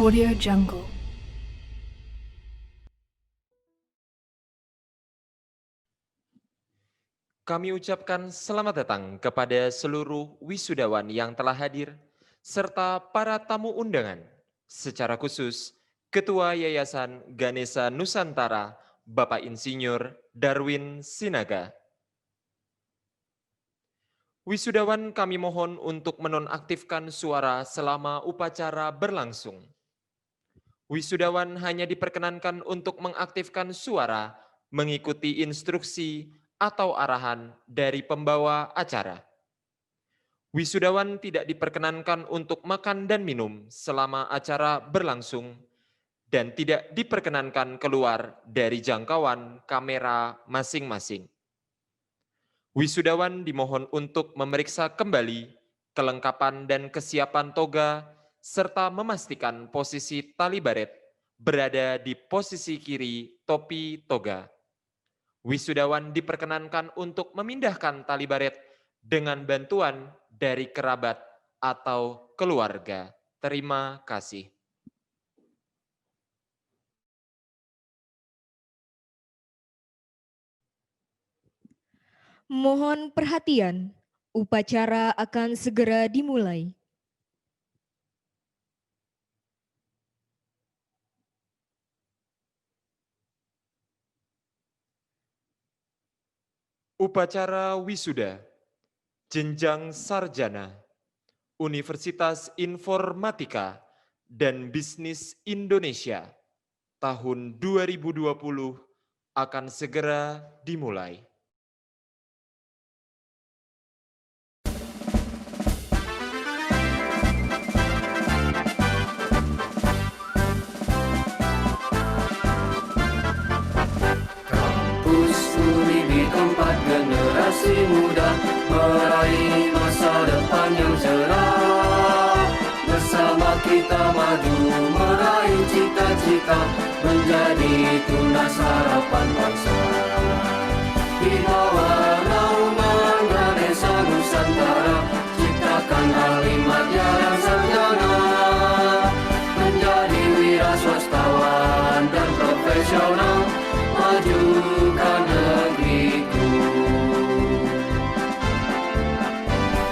Audio Jungle. Kami ucapkan selamat datang kepada seluruh wisudawan yang telah hadir, serta para tamu undangan. Secara khusus, Ketua Yayasan Ganesha Nusantara, Bapak Insinyur Darwin Sinaga. Wisudawan kami mohon untuk menonaktifkan suara selama upacara berlangsung. Wisudawan hanya diperkenankan untuk mengaktifkan suara mengikuti instruksi atau arahan dari pembawa acara. Wisudawan tidak diperkenankan untuk makan dan minum selama acara berlangsung dan tidak diperkenankan keluar dari jangkauan kamera masing-masing. Wisudawan dimohon untuk memeriksa kembali kelengkapan dan kesiapan toga serta memastikan posisi tali baret berada di posisi kiri topi toga. Wisudawan diperkenankan untuk memindahkan tali baret dengan bantuan dari kerabat atau keluarga. Terima kasih. Mohon perhatian, upacara akan segera dimulai. Upacara wisuda, jenjang sarjana, Universitas Informatika dan Bisnis Indonesia tahun 2020 akan segera dimulai. Tempat generasi muda meraih masa depan yang cerah. Bersama kita maju meraih cita-cita, menjadi tunas harapan bangsa. Di bawah naungan Ganesha Nusantara, ciptakan kalimat yang sarjana, menjadi wira swastawan dan profesional, majukan negeriku.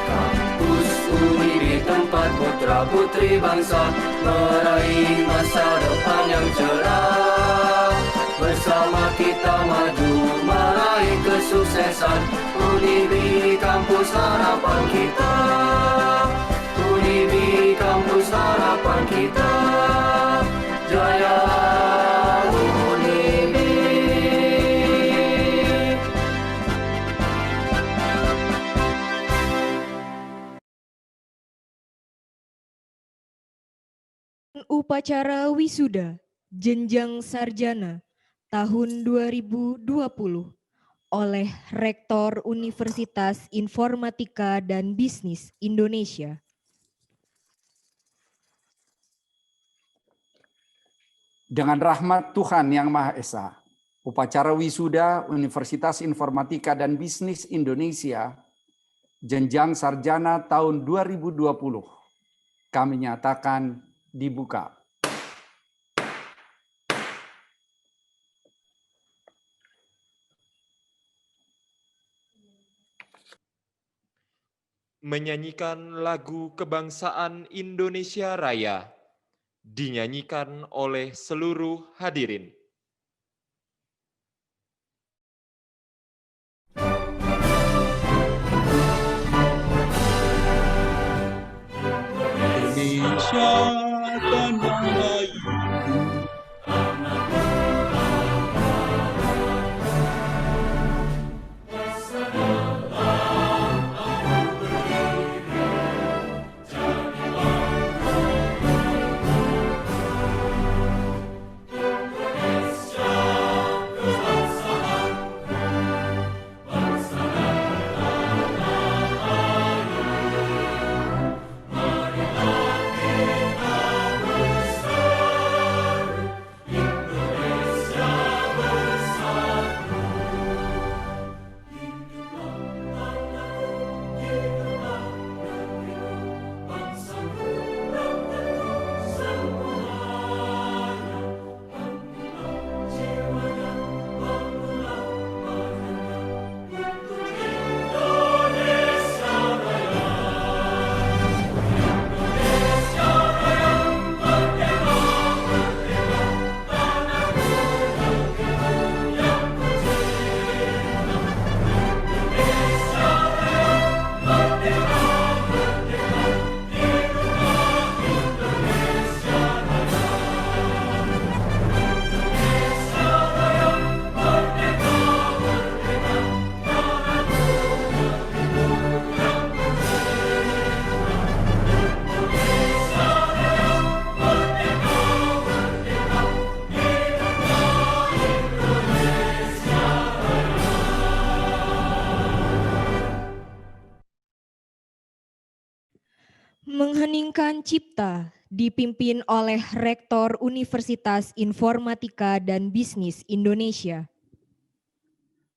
Kampus Uni di tempat putra-putri bangsa meraih masa depan yang cerah. Bersama kita maju meraih kesuksesan. Unibi kampus harapan kita. Unibi kampus harapan kita. Jaya Unibi. Upacara wisuda jenjang sarjana tahun 2020 oleh Rektor Universitas Informatika dan Bisnis Indonesia. Dengan rahmat Tuhan Yang Maha Esa, upacara wisuda Universitas Informatika dan Bisnis Indonesia jenjang sarjana tahun 2020 kami nyatakan dibuka. Menyanyikan lagu kebangsaan Indonesia Raya dinyanyikan oleh seluruh hadirin. Indonesia tanah airku, Pendidikan Cipta dipimpin oleh Rektor Universitas Informatika dan Bisnis Indonesia.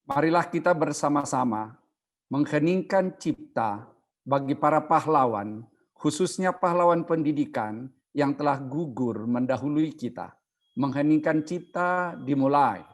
Marilah kita bersama-sama mengheningkan cipta bagi para pahlawan, khususnya pahlawan pendidikan yang telah gugur mendahului kita. Mengheningkan cipta dimulai.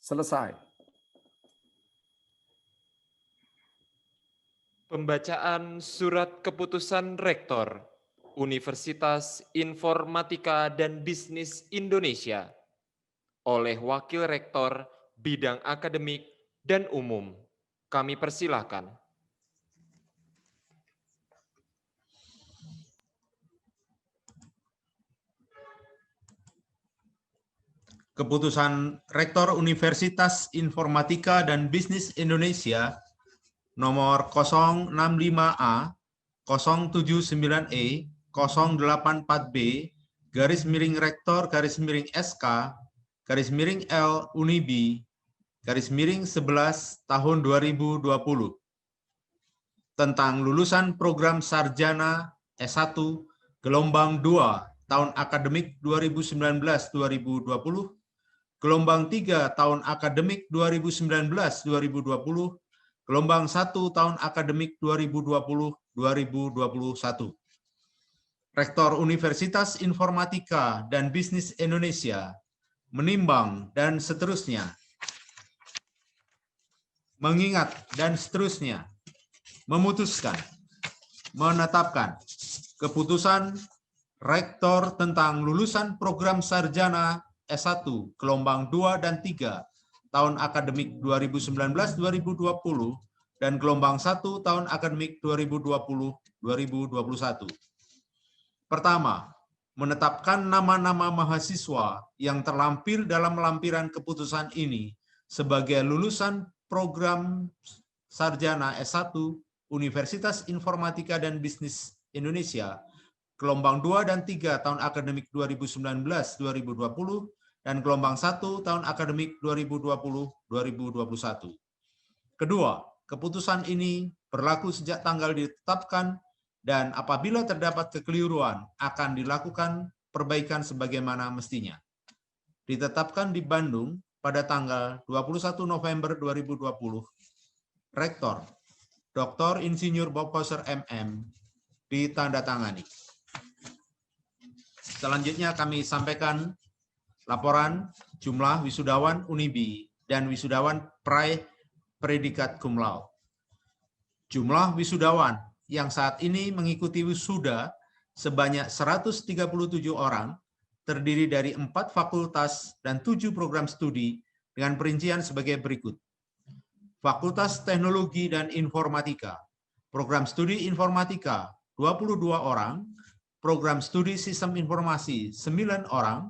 Selesai. Pembacaan Surat Keputusan Rektor Universitas Informatika dan Bisnis Indonesia oleh Wakil Rektor Bidang Akademik dan Umum. Kami persilahkan. Keputusan Rektor Universitas Informatika dan Bisnis Indonesia nomor 065A, 079E, 084B, garis miring Rektor, garis miring SK, garis miring L Unibi, garis miring 11 tahun 2020 tentang lulusan program sarjana S1 gelombang 2 tahun akademik 2019-2020, gelombang 3 tahun akademik 2019-2020, gelombang 1 tahun akademik 2020-2021. Rektor Universitas Informatika dan Bisnis Indonesia menimbang dan seterusnya, mengingat dan seterusnya, memutuskan, menetapkan keputusan Rektor tentang lulusan program sarjana S1 gelombang 2 dan 3 tahun akademik 2019-2020 dan gelombang 1 tahun akademik 2020-2021. Pertama, menetapkan nama-nama mahasiswa yang terlampir dalam lampiran keputusan ini sebagai lulusan program sarjana S1 Universitas Informatika dan Bisnis Indonesia gelombang 2 dan 3 tahun akademik 2019-2020 dan gelombang 1 tahun akademik 2020-2021. Kedua, keputusan ini berlaku sejak tanggal ditetapkan dan apabila terdapat kekeliruan akan dilakukan perbaikan sebagaimana mestinya. Ditetapkan di Bandung pada tanggal 21 November 2020. Rektor, Dr. Insinyur Bob Koser MM, ditandatangani. Selanjutnya kami sampaikan laporan jumlah wisudawan Unibi dan wisudawan predikat cum laude. Jumlah wisudawan yang saat ini mengikuti wisuda sebanyak 137 orang, terdiri dari 4 fakultas dan 7 program studi dengan perincian sebagai berikut. Fakultas Teknologi dan Informatika, Program studi informatika 22 orang, program studi sistem informasi 9 orang,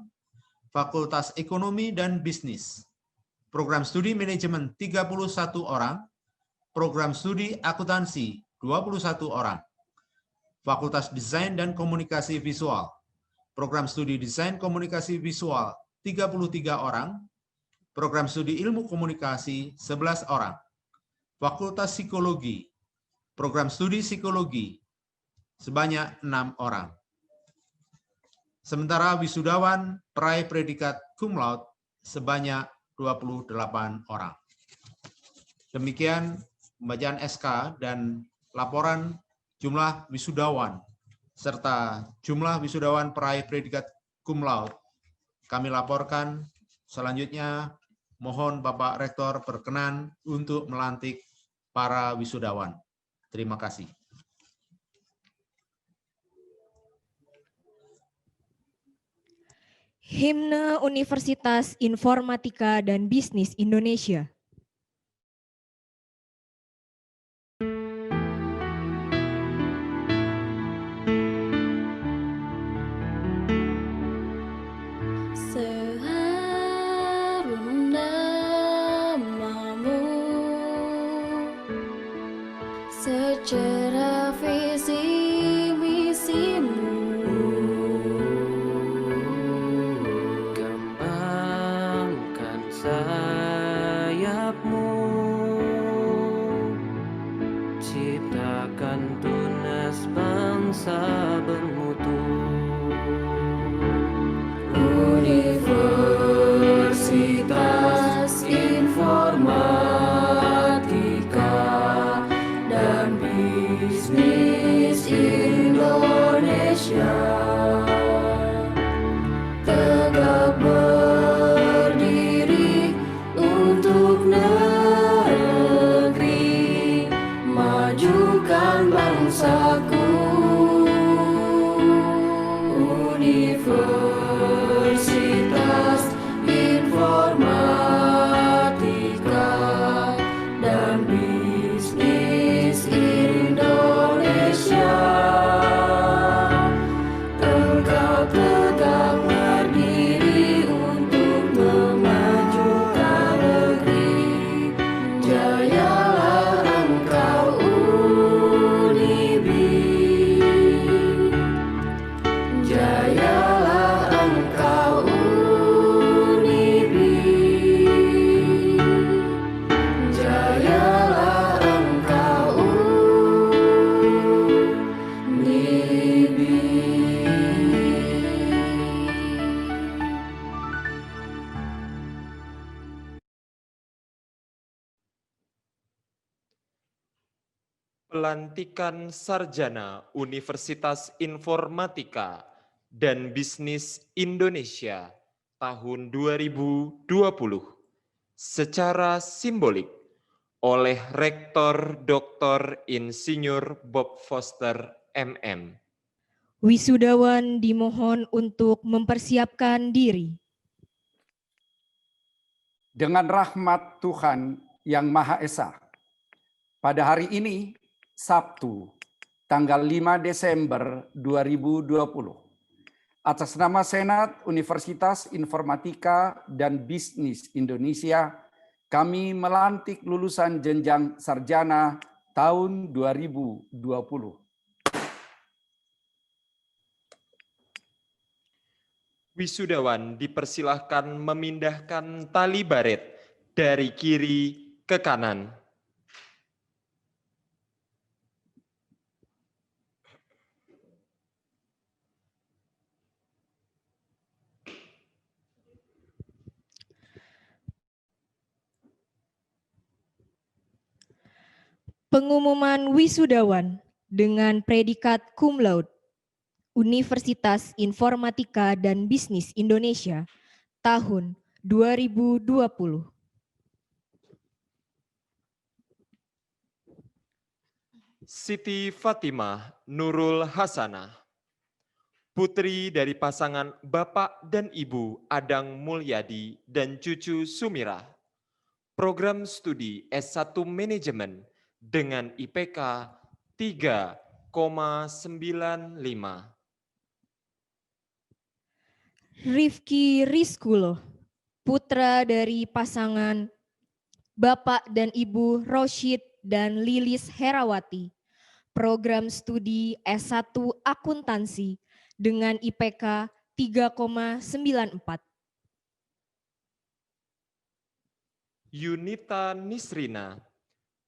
Fakultas Ekonomi dan Bisnis, program studi manajemen 31 orang, program studi akuntansi 21 orang, Fakultas Desain dan Komunikasi Visual, program studi Desain Komunikasi Visual 33 orang, program studi Ilmu Komunikasi 11 orang, Fakultas Psikologi, program studi Psikologi sebanyak 6 orang. Sementara wisudawan peraih predikat cum laude sebanyak 28 orang. Demikian pembacaan SK dan laporan jumlah wisudawan serta jumlah wisudawan peraih predikat cum laude kami laporkan. Selanjutnya mohon Bapak Rektor berkenan untuk melantik para wisudawan. Terima kasih. Himne Universitas Informatika dan Bisnis Indonesia. Seharum namamu, secerah visi misimu, Kembangkan sayapmu, ciptakan tunas bangsa bermutu. Universitas Informatika dan Bisnis Indonesia tegak berdiri untuk negeri, majukan bangsaku. Universitas Informatika dan Bisnis Indonesia tegak berdiri untuk memajukan negeri. Jayalah engkau Unibi, jayalah engkau Unibi, jayalah engkau Unibi. Pelantikan Sarjana Universitas Informatika dan Bisnis Indonesia tahun 2020 secara simbolik oleh Rektor Dr. Insinyur Bob Foster MM. Wisudawan dimohon untuk mempersiapkan diri. Dengan rahmat Tuhan yang Maha Esa, pada hari ini, Sabtu, tanggal 5 Desember 2020, atas nama Senat Universitas Informatika dan Bisnis Indonesia, kami melantik lulusan jenjang sarjana tahun 2020. Wisudawan dipersilahkan memindahkan tali baret dari kiri ke kanan. Pengumuman wisudawan dengan predikat cum laude Universitas Informatika dan Bisnis Indonesia tahun 2020. Siti Fatimah Nurul Hasanah, putri dari pasangan Bapak dan Ibu Adang Mulyadi dan cucu Sumirah, program studi S1 Manajemen dengan IPK 3,95. Rifki Rizkulo, putra dari pasangan Bapak dan Ibu Roshid dan Lilis Herawati, program studi S1 Akuntansi dengan IPK 3,94. Yunita Nisrina,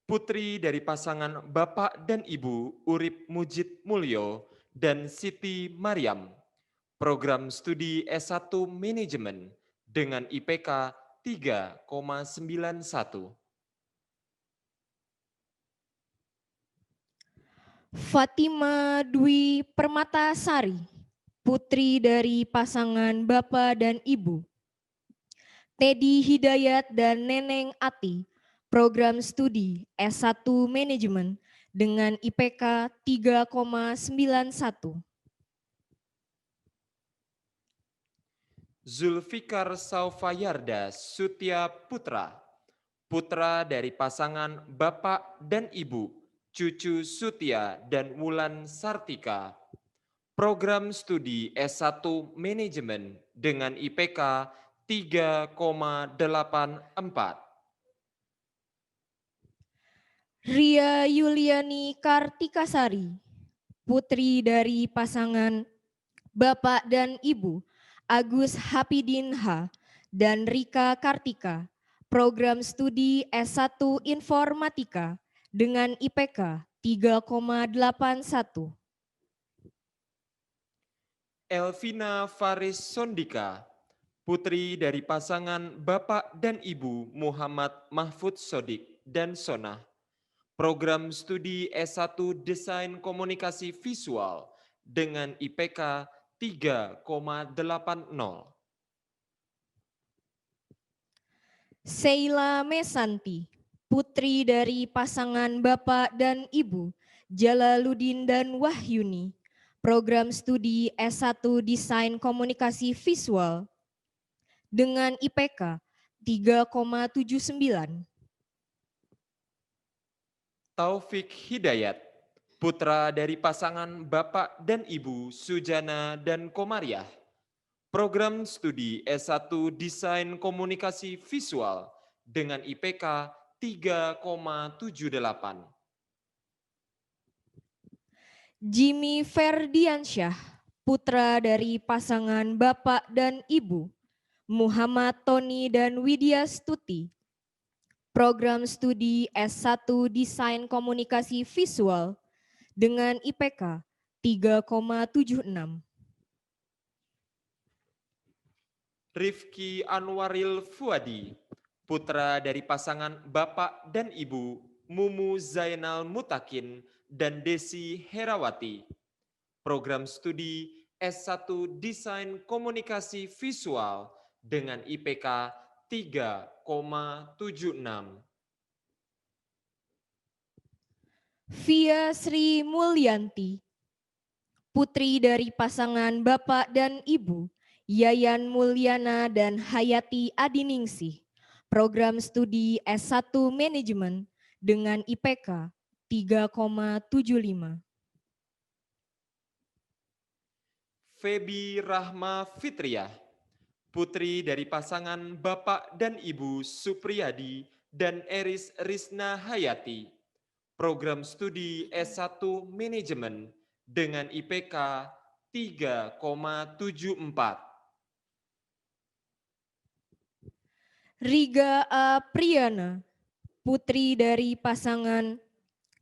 putri dari pasangan Bapak dan Ibu Urip Mujid Mulyo dan Siti Mariam, program studi S1 Manajemen dengan IPK 3,91. Fatima Dwi Permatasari, putri dari pasangan Bapak dan Ibu Teddy Hidayat dan Neneng Ati, program studi S1 Manajemen dengan IPK 3,91. Zulfikar Saufayarda Sutia Putra, putra dari pasangan Bapak dan Ibu Cucu Sutia dan Wulan Sartika, program studi S1 Manajemen dengan IPK 3,84. Ria Yuliani Kartikasari, putri dari pasangan Bapak dan Ibu Agus Hapidin H. dan Rika Kartika, program studi S1 Informatika dengan IPK 3,81. Elvina Faris Sondika, putri dari pasangan Bapak dan Ibu Muhammad Mahfud Sodik dan Sonah, program studi S1 Desain Komunikasi Visual dengan IPK 3,80. Sheila Mesanti, putri dari pasangan Bapak dan Ibu Jalaluddin dan Wahyuni, program studi S1 Desain Komunikasi Visual dengan IPK 3,79. Taufik Hidayat, putra dari pasangan Bapak dan Ibu Sujana dan Komariah, program studi S1 Desain Komunikasi Visual dengan IPK 3,78. Jimmy Ferdiansyah, putra dari pasangan Bapak dan Ibu Muhammad Tony dan Widya Stuti, program studi S1 Desain Komunikasi Visual dengan IPK 3,76. Rifki Anwaril Fuadi, putra dari pasangan Bapak dan Ibu Mumu Zainal Mutakin dan Desi Herawati, program studi S1 Desain Komunikasi Visual dengan IPK 3,76. Via Sri Mulyanti, putri dari pasangan Bapak dan Ibu Yayan Mulyana dan Hayati Adiningsih, program studi S1 Manajemen dengan IPK 3,75. Febi Rahma Fitriah, putri dari pasangan Bapak dan Ibu Supriyadi dan Eris Risna Hayati, program studi S1 Manajemen dengan IPK 3,74. Riga Apriana, putri dari pasangan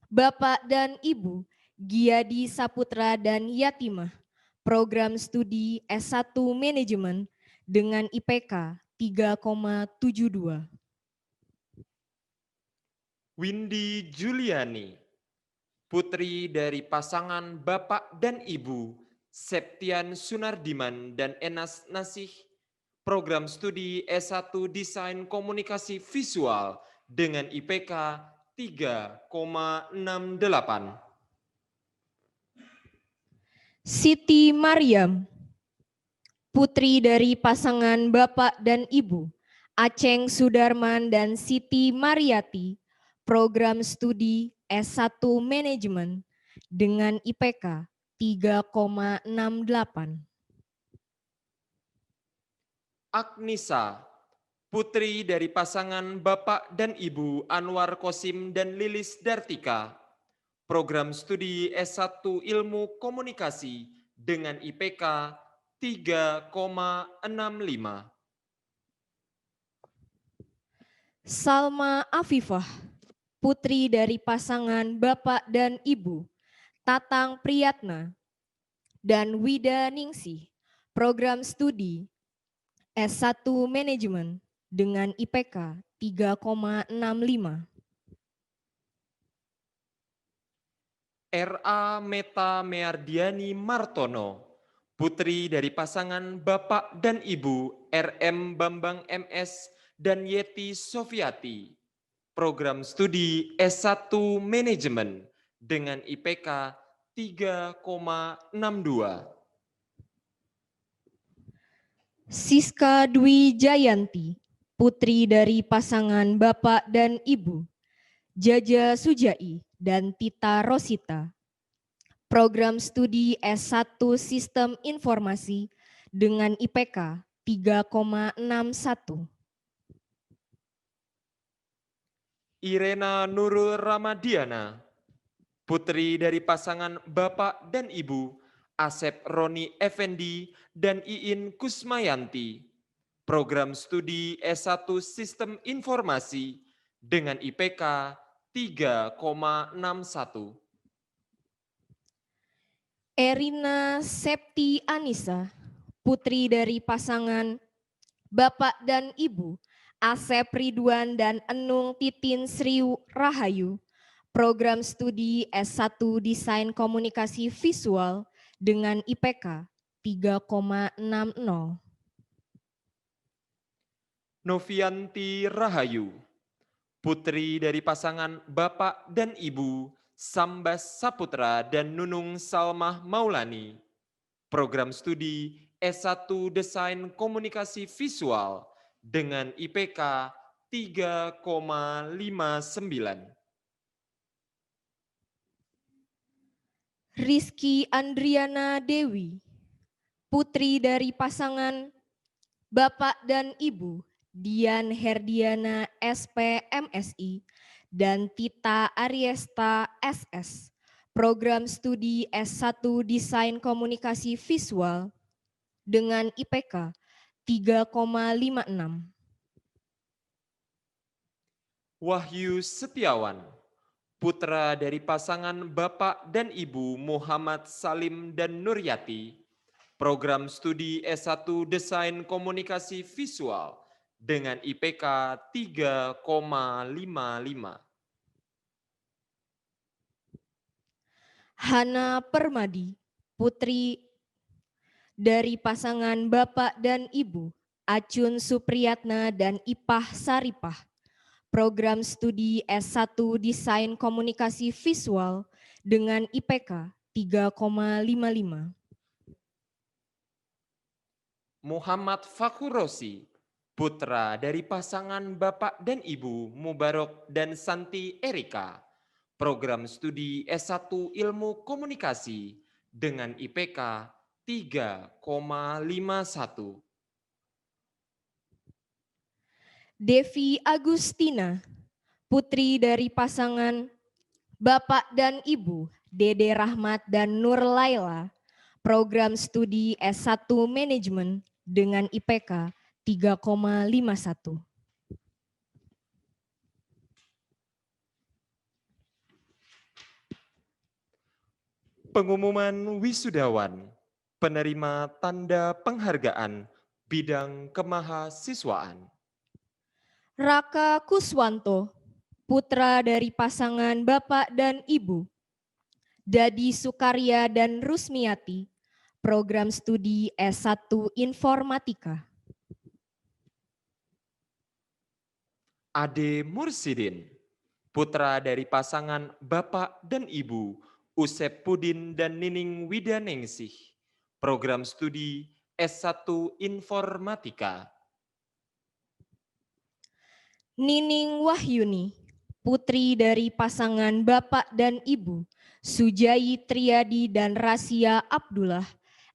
Bapak dan Ibu Giadi Saputra dan Yatimah, program studi S1 Manajemen dengan IPK 3,72. Windy Juliani, putri dari pasangan Bapak dan Ibu Septian Sunardiman dan Enas Nasih, program studi S1 Desain Komunikasi Visual dengan IPK 3,68. Siti Mariam, putri dari pasangan Bapak dan Ibu Aceng Sudarman dan Siti Mariati, program studi S1 Manajemen dengan IPK 3,68. Agnisa, putri dari pasangan Bapak dan Ibu Anwar Kosim dan Lilis Dartika, program studi S1 Ilmu Komunikasi dengan IPK 3,65. Salma Afifah, putri dari pasangan Bapak dan Ibu Tatang Priyatna dan Wida Ningsih, program studi S1 Manajemen dengan IPK 3,65. R.A. Meta Meardiani Martono, putri dari pasangan Bapak dan Ibu R.M. Bambang MS dan Yeti Sofiati, program studi S1 Manajemen dengan IPK 3,62. Siska Dwi Jayanti, putri dari pasangan Bapak dan Ibu Jaja Sujai dan Tita Rosita, program studi S1 Sistem Informasi dengan IPK 3,61. Irena Nurul Ramadiana, putri dari pasangan Bapak dan Ibu Asep Roni Effendi dan Iin Kusmayanti, program studi S1 Sistem Informasi dengan IPK 3,61. Erina Septi Anissa, putri dari pasangan Bapak dan Ibu Asep Ridwan dan Enung Titin Sri Rahayu, program studi S1 Desain Komunikasi Visual dengan IPK 3,60. Novianti Rahayu, putri dari pasangan Bapak dan Ibu Sambas Saputra dan Nunung Salmah Maulani, program studi S1 Desain Komunikasi Visual dengan IPK 3,59. Rizky Andriana Dewi, putri dari pasangan Bapak dan Ibu Dian Herdiana SPMSI dan Tita Ariesta SS, program studi S1 Desain Komunikasi Visual dengan IPK 3,56. Wahyu Setiawan, putra dari pasangan Bapak dan Ibu Muhammad Salim dan Nuryati, program studi S1 Desain Komunikasi Visual dengan IPK 3,55. Hana Permadi, putri dari pasangan Bapak dan Ibu Acun Supriyatna dan Ipah Saripah, program studi S1 Desain Komunikasi Visual dengan IPK 3,55. Muhammad Fakurosi, putra dari pasangan Bapak dan Ibu Mubarok dan Santi Erika, program studi S1 Ilmu Komunikasi dengan IPK 3,51. Devi Agustina, putri dari pasangan Bapak dan Ibu Dede Rahmat dan Nur Laila, program studi S1 Manajemen dengan IPK 3,51. Pengumuman wisudawan, penerima tanda penghargaan bidang kemahasiswaan. Raka Kuswanto, putra dari pasangan Bapak dan Ibu Dadi Sukarya dan Rusmiati, program studi S1 Informatika. Ade Mursidin, putra dari pasangan Bapak dan Ibu Usep Pudin dan Nining Widaningsih, program studi S1 Informatika. Nining Wahyuni, putri dari pasangan Bapak dan Ibu Sujayi Triadi dan Rasia Abdullah,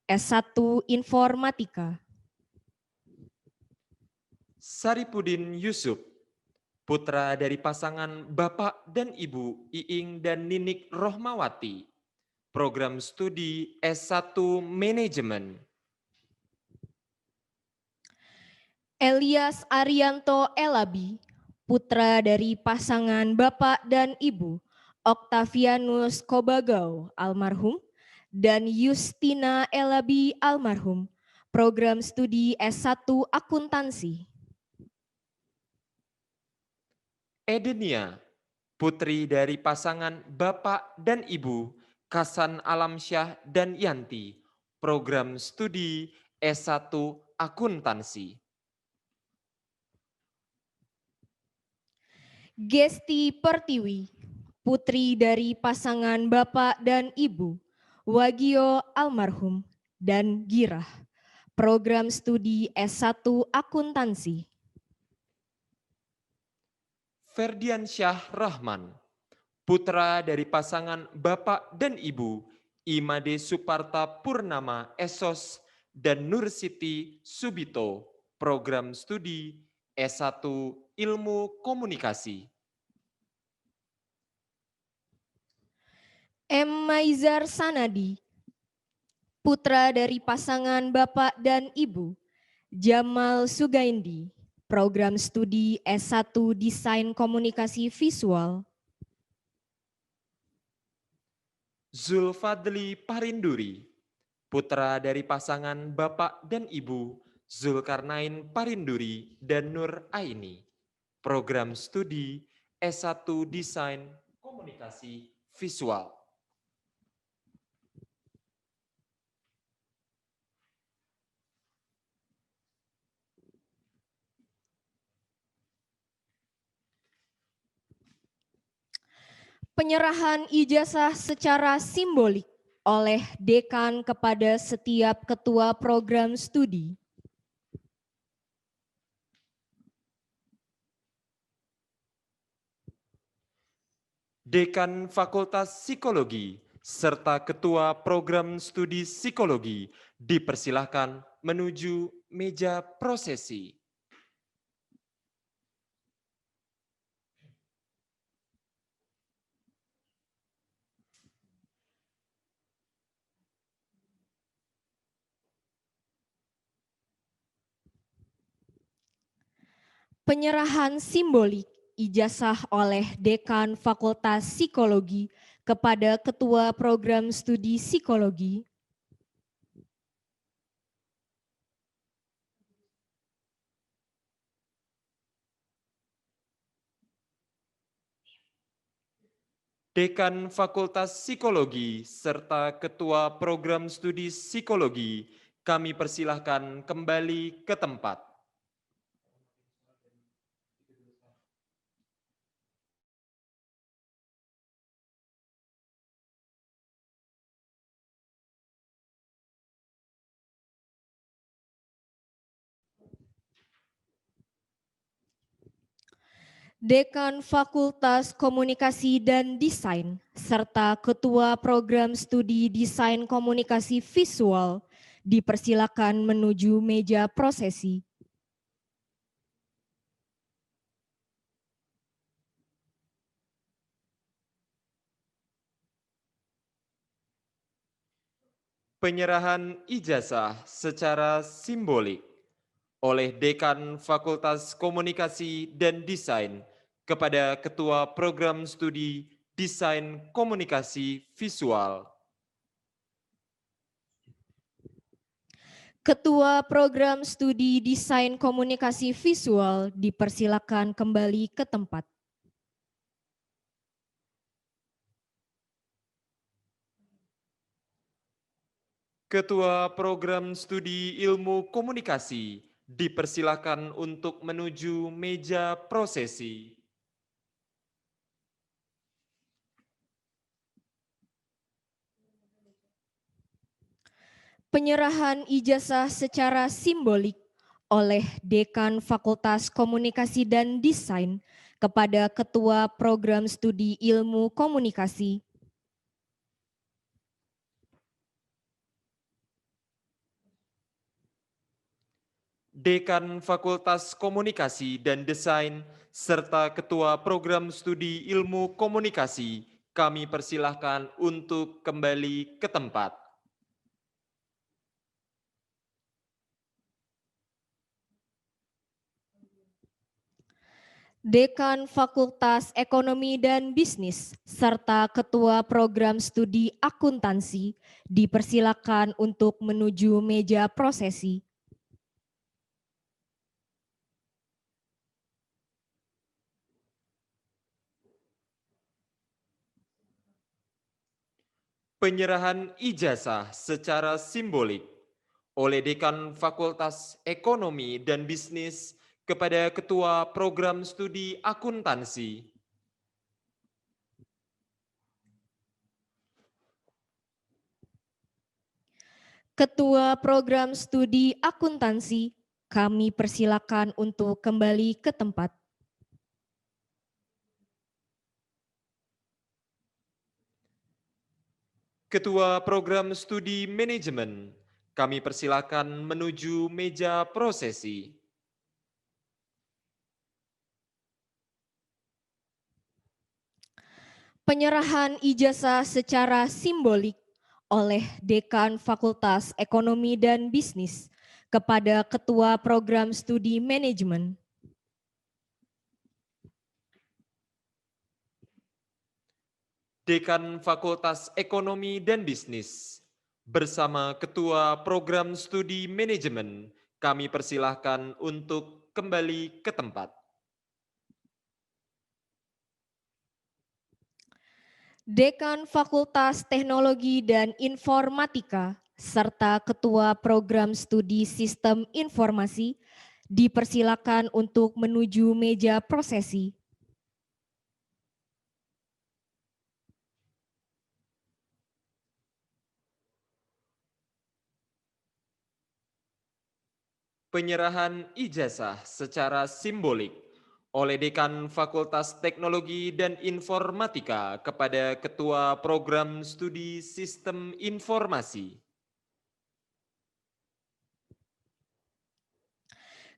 S1 Informatika. Saripudin Yusuf, putra dari pasangan Bapak dan Ibu Iing dan Ninik Rohmawati, program studi S1 Manajemen. Elias Arianto Elabi, putra dari pasangan Bapak dan Ibu Octavianus Kobagau almarhum dan Justina Elabi almarhum, program studi S1 Akuntansi. Edenia, putri dari pasangan Bapak dan Ibu Kasan Alamsyah dan Yanti, program studi S1 Akuntansi. Gesti Pertiwi, putri dari pasangan Bapak dan Ibu Wagio almarhum dan Girah, program studi S1 Akuntansi. Ferdiansyah Rahman, putra dari pasangan Bapak dan Ibu Imade Suparta Purnama Esos dan Nur Siti Subito, program studi S1 Ilmu Komunikasi. M. Maizar Sanadi, putra dari pasangan Bapak dan Ibu Jamal Sugaindi, program studi S1 Desain Komunikasi Visual. Zulfadli Parinduri, putra dari pasangan Bapak dan Ibu Zulkarnain Parinduri dan Nur Aini, program studi S1 Desain Komunikasi Visual. Penyerahan ijazah secara simbolik oleh dekan kepada setiap ketua program studi. Dekan Fakultas Psikologi serta Ketua Program Studi Psikologi dipersilahkan menuju meja prosesi. Penyerahan simbolik ijazah oleh Dekan Fakultas Psikologi kepada Ketua Program Studi Psikologi. Dekan Fakultas Psikologi serta Ketua Program Studi Psikologi kami persilahkan kembali ke tempat. Dekan Fakultas Komunikasi dan Desain, serta Ketua Program Studi Desain Komunikasi Visual dipersilakan menuju meja prosesi. Penyerahan ijazah secara simbolik oleh Dekan Fakultas Komunikasi dan Desain kepada Ketua Program Studi Desain Komunikasi Visual. Ketua Program Studi Desain Komunikasi Visual dipersilakan kembali ke tempat. Ketua Program Studi Ilmu Komunikasi dipersilakan untuk menuju meja prosesi. Penyerahan ijazah secara simbolik oleh Dekan Fakultas Komunikasi dan Desain kepada Ketua Program Studi Ilmu Komunikasi. Dekan Fakultas Komunikasi dan Desain, serta Ketua Program Studi Ilmu Komunikasi, kami persilahkan untuk kembali ke tempat. Dekan Fakultas Ekonomi dan Bisnis, serta Ketua Program Studi Akuntansi, dipersilakan untuk menuju meja prosesi. Penyerahan ijazah secara simbolik oleh Dekan Fakultas Ekonomi dan Bisnis kepada Ketua Program Studi Akuntansi. Ketua Program Studi Akuntansi, kami persilakan untuk kembali ke tempat. Ketua Program Studi Manajemen, kami persilakan menuju meja prosesi. Penyerahan ijazah secara simbolik oleh Dekan Fakultas Ekonomi dan Bisnis kepada Ketua Program Studi Manajemen. Dekan Fakultas Ekonomi dan Bisnis bersama Ketua Program Studi Manajemen, kami persilahkan untuk kembali ke tempat. Dekan Fakultas Teknologi dan Informatika serta Ketua Program Studi Sistem Informasi dipersilakan untuk menuju meja prosesi. Penyerahan ijazah secara simbolik oleh Dekan Fakultas Teknologi dan Informatika kepada Ketua Program Studi Sistem Informasi.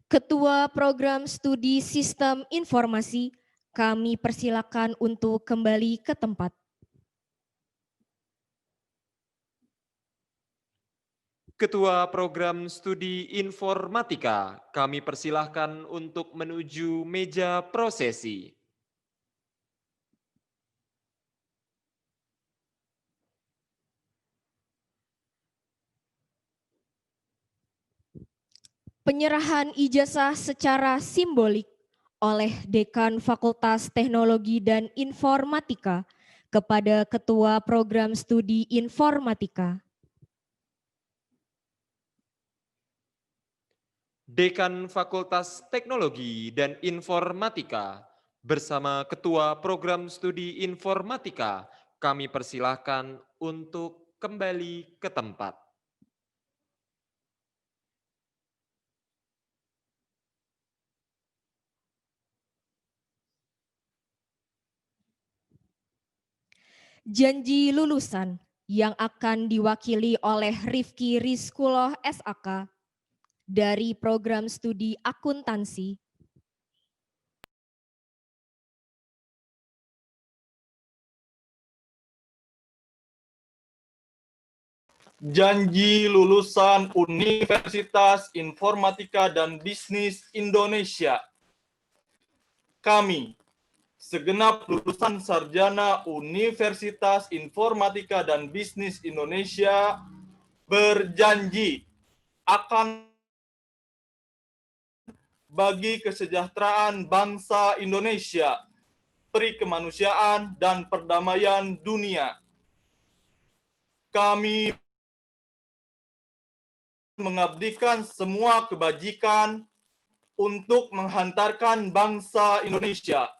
Ketua Program Studi Sistem Informasi, kami persilakan untuk kembali ke tempat. Ketua Program Studi Informatika, kami persilahkan untuk menuju meja prosesi. Penyerahan ijazah secara simbolik oleh Dekan Fakultas Teknologi dan Informatika kepada Ketua Program Studi Informatika. Dekan Fakultas Teknologi dan Informatika bersama Ketua Program Studi Informatika, kami persilahkan untuk kembali ke tempat. Janji lulusan yang akan diwakili oleh Rifki Rizkuloh SAK dari Program Studi Akuntansi. Janji lulusan Universitas Informatika dan Bisnis Indonesia. Kami, segenap lulusan sarjana Universitas Informatika dan Bisnis Indonesia, berjanji akan bagi kesejahteraan bangsa Indonesia, peri kemanusiaan dan perdamaian dunia. Kami mengabdikan semua kebajikan untuk menghantarkan bangsa Indonesia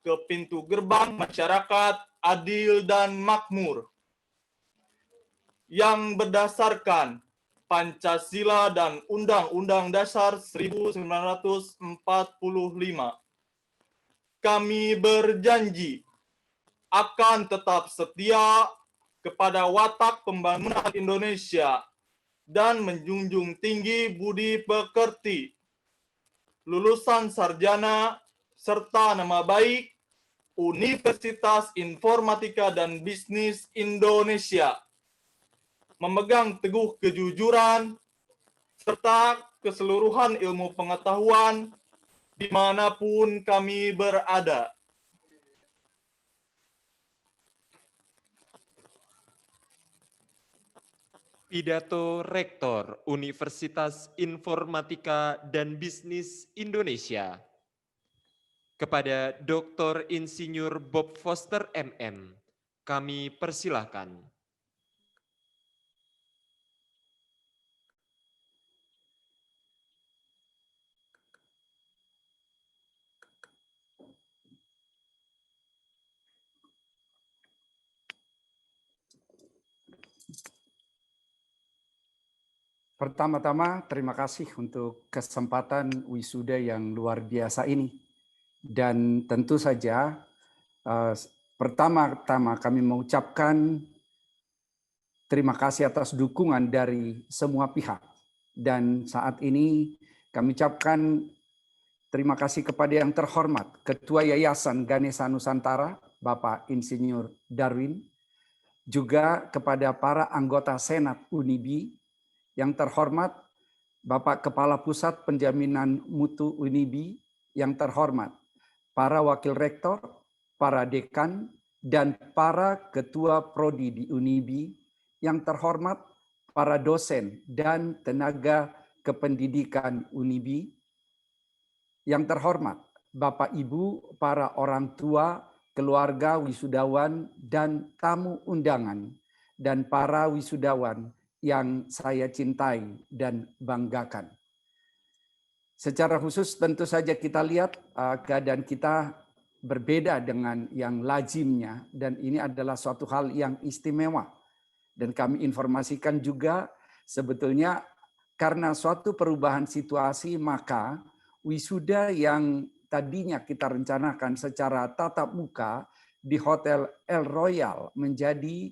ke pintu gerbang masyarakat adil dan makmur yang berdasarkan Pancasila dan Undang-Undang Dasar 1945. kami berjanji akan tetap setia kepada watak pembangunan Indonesia dan menjunjung tinggi budi pekerti, lulusan sarjana, serta nama baik Universitas Informatika dan Bisnis Indonesia, memegang teguh kejujuran, serta keseluruhan ilmu pengetahuan dimanapun kami berada. Pidato Rektor Universitas Informatika dan Bisnis Indonesia kepada Dr. Insinyur Bob Foster MM, kami persilahkan. Pertama-tama, terima kasih untuk kesempatan wisuda yang luar biasa ini. Dan tentu saja, pertama-tama kami mengucapkan terima kasih atas dukungan dari semua pihak. Dan saat ini kami ucapkan terima kasih kepada yang terhormat, Ketua Yayasan Ganesha Nusantara, Bapak Insinyur Darwin, juga kepada para anggota Senat Unibi, yang terhormat Bapak Kepala Pusat Penjaminan Mutu Unibi, yang terhormat para Wakil Rektor, para Dekan, dan para Ketua Prodi di Unibi, yang terhormat para dosen dan tenaga kependidikan Unibi, yang terhormat Bapak Ibu, para orang tua, keluarga wisudawan, dan tamu undangan, dan para wisudawan yang saya cintai dan banggakan. Secara khusus tentu saja kita lihat keadaan kita berbeda dengan yang lazimnya, dan ini adalah suatu hal yang istimewa. Dan kami informasikan juga sebetulnya karena suatu perubahan situasi, maka wisuda yang tadinya kita rencanakan secara tatap muka di Hotel El Royal menjadi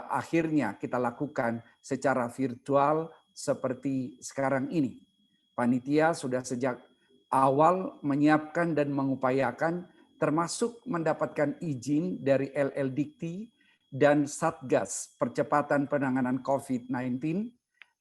akhirnya kita lakukan secara virtual seperti sekarang ini. Panitia sudah sejak awal menyiapkan dan mengupayakan, termasuk mendapatkan izin dari LL Dikti dan Satgas Percepatan Penanganan COVID-19.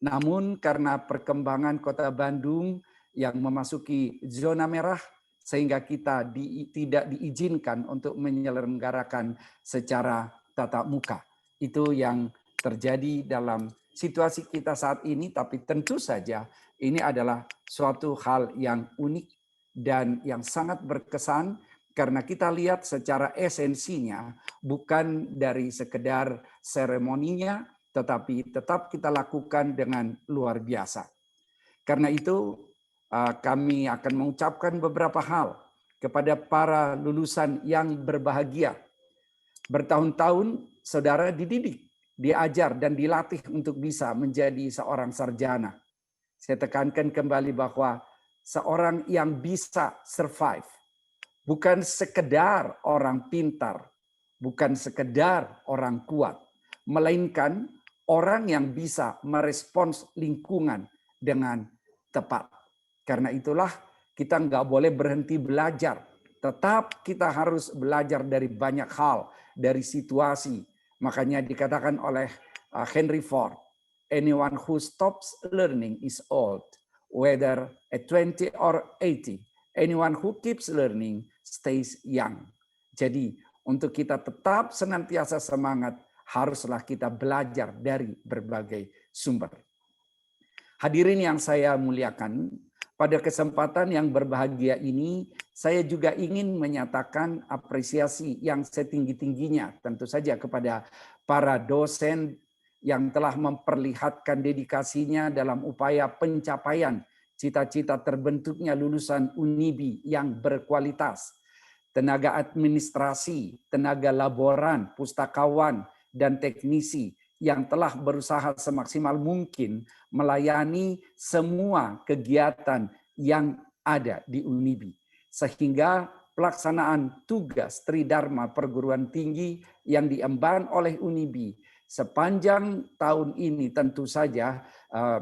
Namun karena perkembangan Kota Bandung yang memasuki zona merah, sehingga kita tidak diizinkan untuk menyelenggarakan secara tatap muka. Itu yang terjadi dalam situasi kita saat ini, tapi tentu saja ini adalah suatu hal yang unik dan yang sangat berkesan karena kita lihat secara esensinya bukan dari sekedar seremoninya, tetapi tetap kita lakukan dengan luar biasa. Karena itu kami akan mengucapkan beberapa hal kepada para lulusan yang berbahagia. Bertahun-tahun saudara dididik, diajar, dan dilatih untuk bisa menjadi seorang sarjana. Saya tekankan kembali bahwa seorang yang bisa survive, bukan sekedar orang pintar, bukan sekedar orang kuat, melainkan orang yang bisa merespons lingkungan dengan tepat. Karena itulah kita nggak boleh berhenti belajar. Tetap kita harus belajar dari banyak hal, dari situasi. Makanya dikatakan oleh Henry Ford, anyone who stops learning is old, whether at 20 or 80. Anyone who keeps learning stays young. Jadi untuk kita tetap senantiasa semangat, haruslah kita belajar dari berbagai sumber. Hadirin yang saya muliakan, pada kesempatan yang berbahagia ini, saya juga ingin menyatakan apresiasi yang setinggi-tingginya tentu saja kepada para dosen yang telah memperlihatkan dedikasinya dalam upaya pencapaian cita-cita terbentuknya lulusan Unibi yang berkualitas, tenaga administrasi, tenaga laboran, pustakawan, dan teknisi yang telah berusaha semaksimal mungkin melayani semua kegiatan yang ada di Unibi. Sehingga pelaksanaan tugas Tridharma perguruan tinggi yang diemban oleh Unibi sepanjang tahun ini tentu saja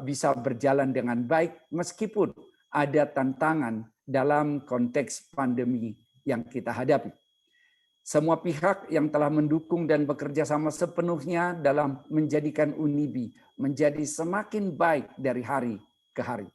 bisa berjalan dengan baik meskipun ada tantangan dalam konteks pandemi yang kita hadapi. Semua pihak yang telah mendukung dan bekerja sama sepenuhnya dalam menjadikan Unibi menjadi semakin baik dari hari ke hari.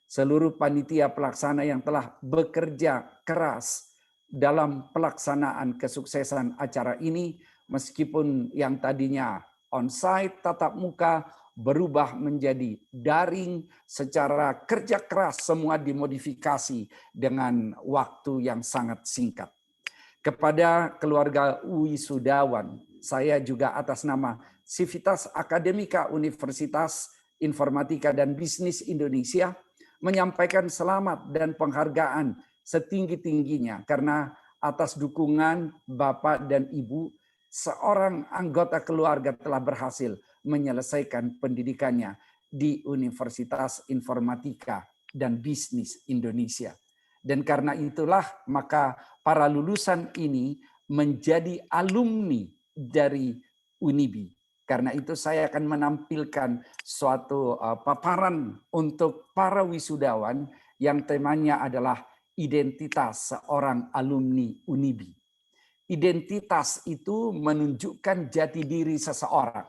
Seluruh panitia pelaksana yang telah bekerja keras dalam pelaksanaan kesuksesan acara ini, meskipun yang tadinya on-site tatap muka berubah menjadi daring secara kerja keras, semua dimodifikasi dengan waktu yang sangat singkat. Kepada keluarga wisudawan, saya juga atas nama Civitas Akademika Universitas Informatika dan Bisnis Indonesia menyampaikan selamat dan penghargaan setinggi-tingginya karena atas dukungan Bapak dan Ibu, seorang anggota keluarga telah berhasil menyelesaikan pendidikannya di Universitas Informatika dan Bisnis Indonesia. Dan karena itulah maka para lulusan ini menjadi alumni dari Unibi. Karena itu saya akan menampilkan suatu paparan untuk para wisudawan yang temanya adalah identitas seorang alumni Unibi. Identitas itu menunjukkan jati diri seseorang.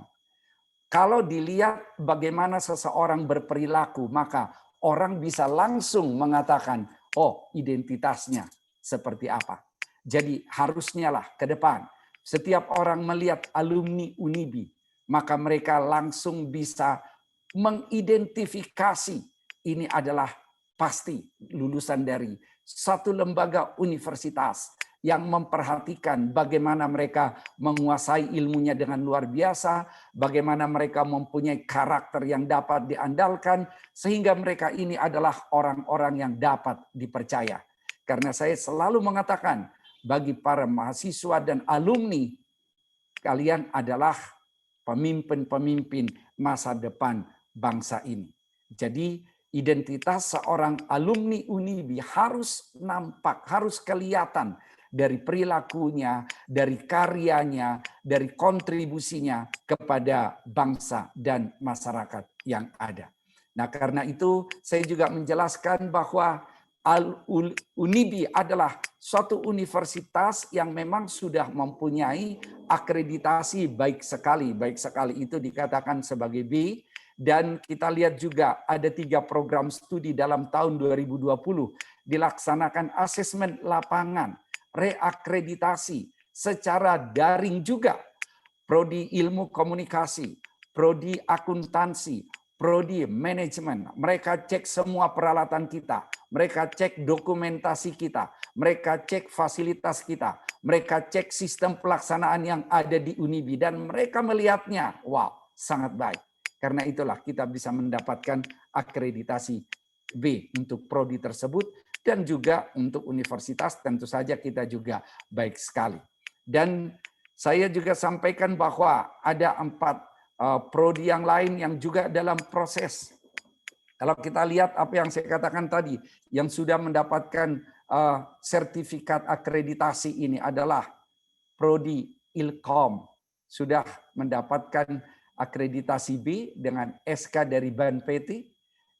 Kalau dilihat bagaimana seseorang berperilaku, maka orang bisa langsung mengatakan, oh, identitasnya seperti apa. Jadi harusnya lah ke depan setiap orang melihat alumni Unibi, maka mereka langsung bisa mengidentifikasi ini adalah pasti lulusan dari satu lembaga universitas yang memperhatikan bagaimana mereka menguasai ilmunya dengan luar biasa, bagaimana mereka mempunyai karakter yang dapat diandalkan, sehingga mereka ini adalah orang-orang yang dapat dipercaya. Karena saya selalu mengatakan, bagi para mahasiswa dan alumni, kalian adalah pemimpin-pemimpin masa depan bangsa ini. Jadi identitas seorang alumni Unibi harus nampak, harus kelihatan dari perilakunya, dari karyanya, dari kontribusinya kepada bangsa dan masyarakat yang ada. Nah, karena itu saya juga menjelaskan bahwa Unibi adalah suatu universitas yang memang sudah mempunyai akreditasi baik sekali itu dikatakan sebagai B, dan kita lihat juga ada 3 program studi dalam tahun 2020 dilaksanakan asesmen lapangan, reakreditasi secara daring juga, prodi ilmu komunikasi, prodi akuntansi, prodi manajemen. Mereka cek semua peralatan kita, mereka cek dokumentasi kita, mereka cek fasilitas kita, mereka cek sistem pelaksanaan yang ada di Unibi, dan mereka melihatnya, wow, sangat baik. Karena itulah kita bisa mendapatkan akreditasi B untuk prodi tersebut, dan juga untuk universitas tentu saja kita juga baik sekali. Dan saya juga sampaikan bahwa ada 4 prodi yang lain yang juga dalam proses. Kalau kita lihat apa yang saya katakan tadi, yang sudah mendapatkan sertifikat akreditasi ini adalah prodi Ilkom, sudah mendapatkan akreditasi B dengan SK dari BANPT,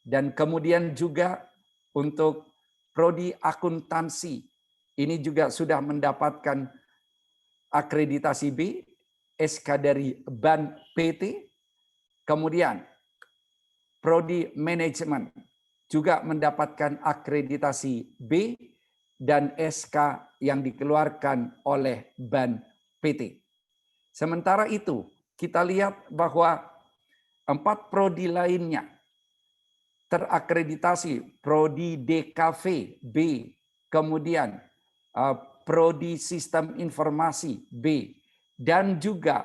dan kemudian juga untuk prodi akuntansi ini juga sudah mendapatkan akreditasi B, SK dari BANPT. Kemudian prodi manajemen juga mendapatkan akreditasi B dan SK yang dikeluarkan oleh BANPT. Sementara itu kita lihat bahwa 4 prodi lainnya terakreditasi, prodi DKV B, kemudian prodi sistem informasi B, dan juga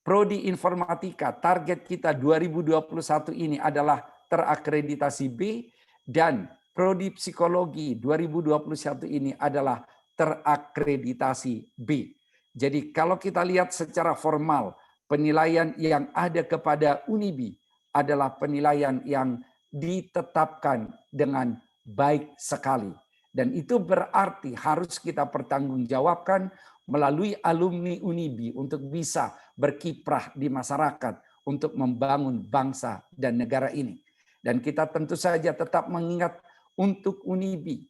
prodi informatika. Target kita 2021 ini adalah terakreditasi B, dan prodi psikologi 2021 ini adalah terakreditasi B. Jadi kalau kita lihat secara formal, penilaian yang ada kepada Unibi adalah penilaian yang ditetapkan dengan baik sekali. Dan itu berarti harus kita pertanggungjawabkan melalui alumni Unibi untuk bisa berkiprah di masyarakat untuk membangun bangsa dan negara ini. Dan kita tentu saja tetap mengingat untuk Unibi.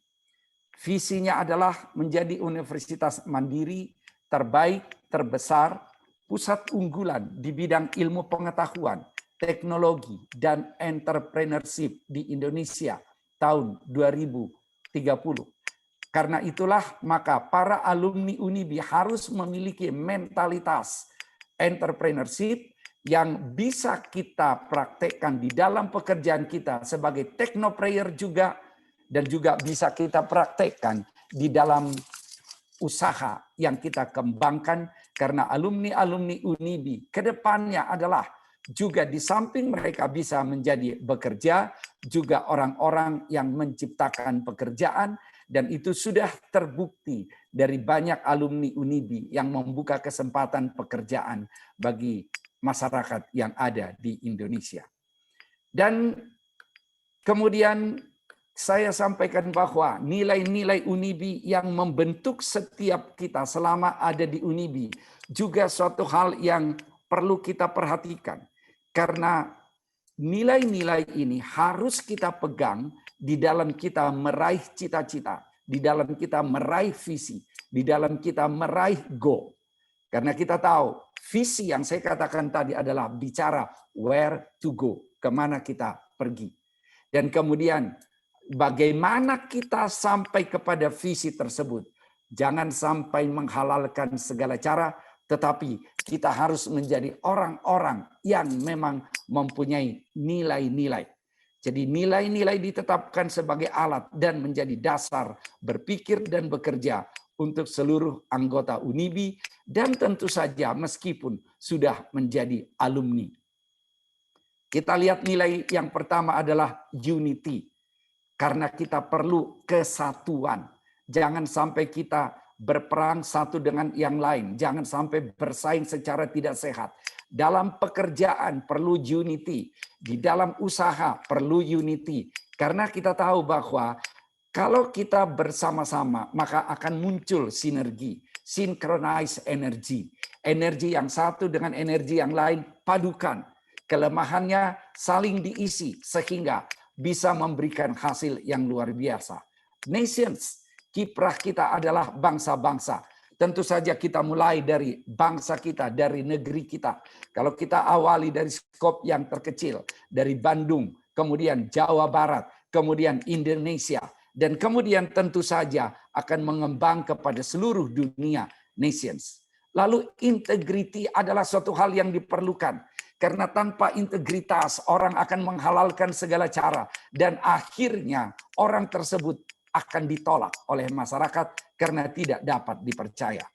Visinya adalah menjadi universitas mandiri, terbaik, terbesar, pusat unggulan di bidang ilmu pengetahuan, teknologi, dan entrepreneurship di Indonesia tahun 2030. Karena itulah maka para alumni Unibi harus memiliki mentalitas entrepreneurship yang bisa kita praktekkan di dalam pekerjaan kita sebagai technoprayer juga, dan juga bisa kita praktekkan di dalam usaha yang kita kembangkan, karena alumni-alumni Unibi ke depannya adalah juga di samping mereka bisa menjadi bekerja, juga orang-orang yang menciptakan pekerjaan, dan itu sudah terbukti dari banyak alumni Unibi yang membuka kesempatan pekerjaan bagi masyarakat yang ada di Indonesia. Dan kemudian saya sampaikan bahwa nilai-nilai Unibi yang membentuk setiap kita selama ada di Unibi juga suatu hal yang perlu kita perhatikan. Karena nilai-nilai ini harus kita pegang di dalam kita meraih cita-cita, di dalam kita meraih visi, di dalam kita meraih goal. Karena kita tahu visi yang saya katakan tadi adalah bicara where to go, kemana kita pergi. Dan kemudian bagaimana kita sampai kepada visi tersebut. Jangan sampai menghalalkan segala cara, tetapi kita harus menjadi orang-orang yang memang mempunyai nilai-nilai. Jadi nilai-nilai ditetapkan sebagai alat dan menjadi dasar berpikir dan bekerja untuk seluruh anggota Unibi, dan tentu saja meskipun sudah menjadi alumni. Kita lihat nilai yang pertama adalah unity. Karena kita perlu kesatuan. Jangan sampai kita berperang satu dengan yang lain. Jangan sampai bersaing secara tidak sehat. Dalam pekerjaan perlu unity. Di dalam usaha perlu unity. Karena kita tahu bahwa kalau kita bersama-sama, maka akan muncul sinergi. Synchronize energy. Energi yang satu dengan energi yang lain padukan. Kelemahannya saling diisi sehingga bisa memberikan hasil yang luar biasa. Nations, kiprah kita adalah bangsa-bangsa. Tentu saja kita mulai dari bangsa kita, dari negeri kita. Kalau kita awali dari skop yang terkecil, dari Bandung, kemudian Jawa Barat, kemudian Indonesia, dan kemudian tentu saja akan mengembang kepada seluruh dunia, nations. Lalu integriti adalah suatu hal yang diperlukan. Karena tanpa integritas orang akan menghalalkan segala cara. Dan akhirnya orang tersebut akan ditolak oleh masyarakat karena tidak dapat dipercaya.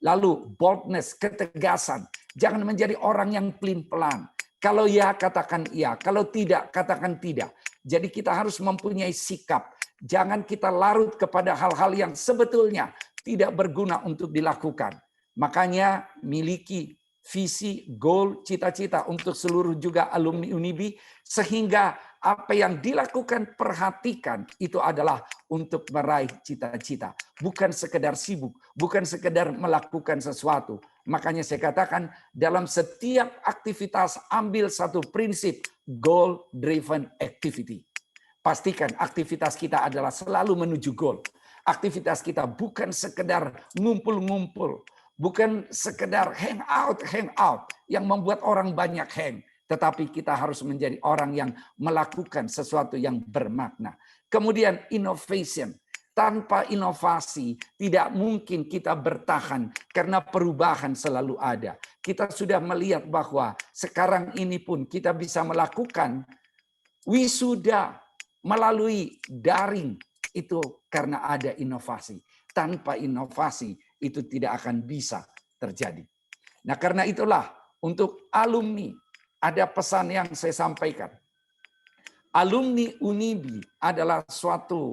Lalu boldness, ketegasan. Jangan menjadi orang yang pelin-pelan. Kalau ya katakan iya, kalau tidak katakan tidak. Jadi kita harus mempunyai sikap. Jangan kita larut kepada hal-hal yang sebetulnya tidak berguna untuk dilakukan. Makanya miliki visi, goal, cita-cita untuk seluruh juga alumni Unibi, sehingga apa yang dilakukan perhatikan itu adalah untuk meraih cita-cita, bukan sekedar sibuk, bukan sekedar melakukan sesuatu. Makanya saya katakan dalam setiap aktivitas ambil satu prinsip, goal driven activity. Pastikan aktivitas kita adalah selalu menuju goal. Aktivitas kita bukan sekedar ngumpul-ngumpul, bukan sekedar hangout yang membuat orang banyak hang. Tetapi kita harus menjadi orang yang melakukan sesuatu yang bermakna. Kemudian innovation. Tanpa inovasi tidak mungkin kita bertahan karena perubahan selalu ada. Kita sudah melihat bahwa sekarang ini pun kita bisa melakukan wisuda melalui daring itu karena ada inovasi. Tanpa inovasi itu tidak akan bisa terjadi. Nah, karena itulah untuk alumni ada pesan yang saya sampaikan. Alumni Unibi adalah suatu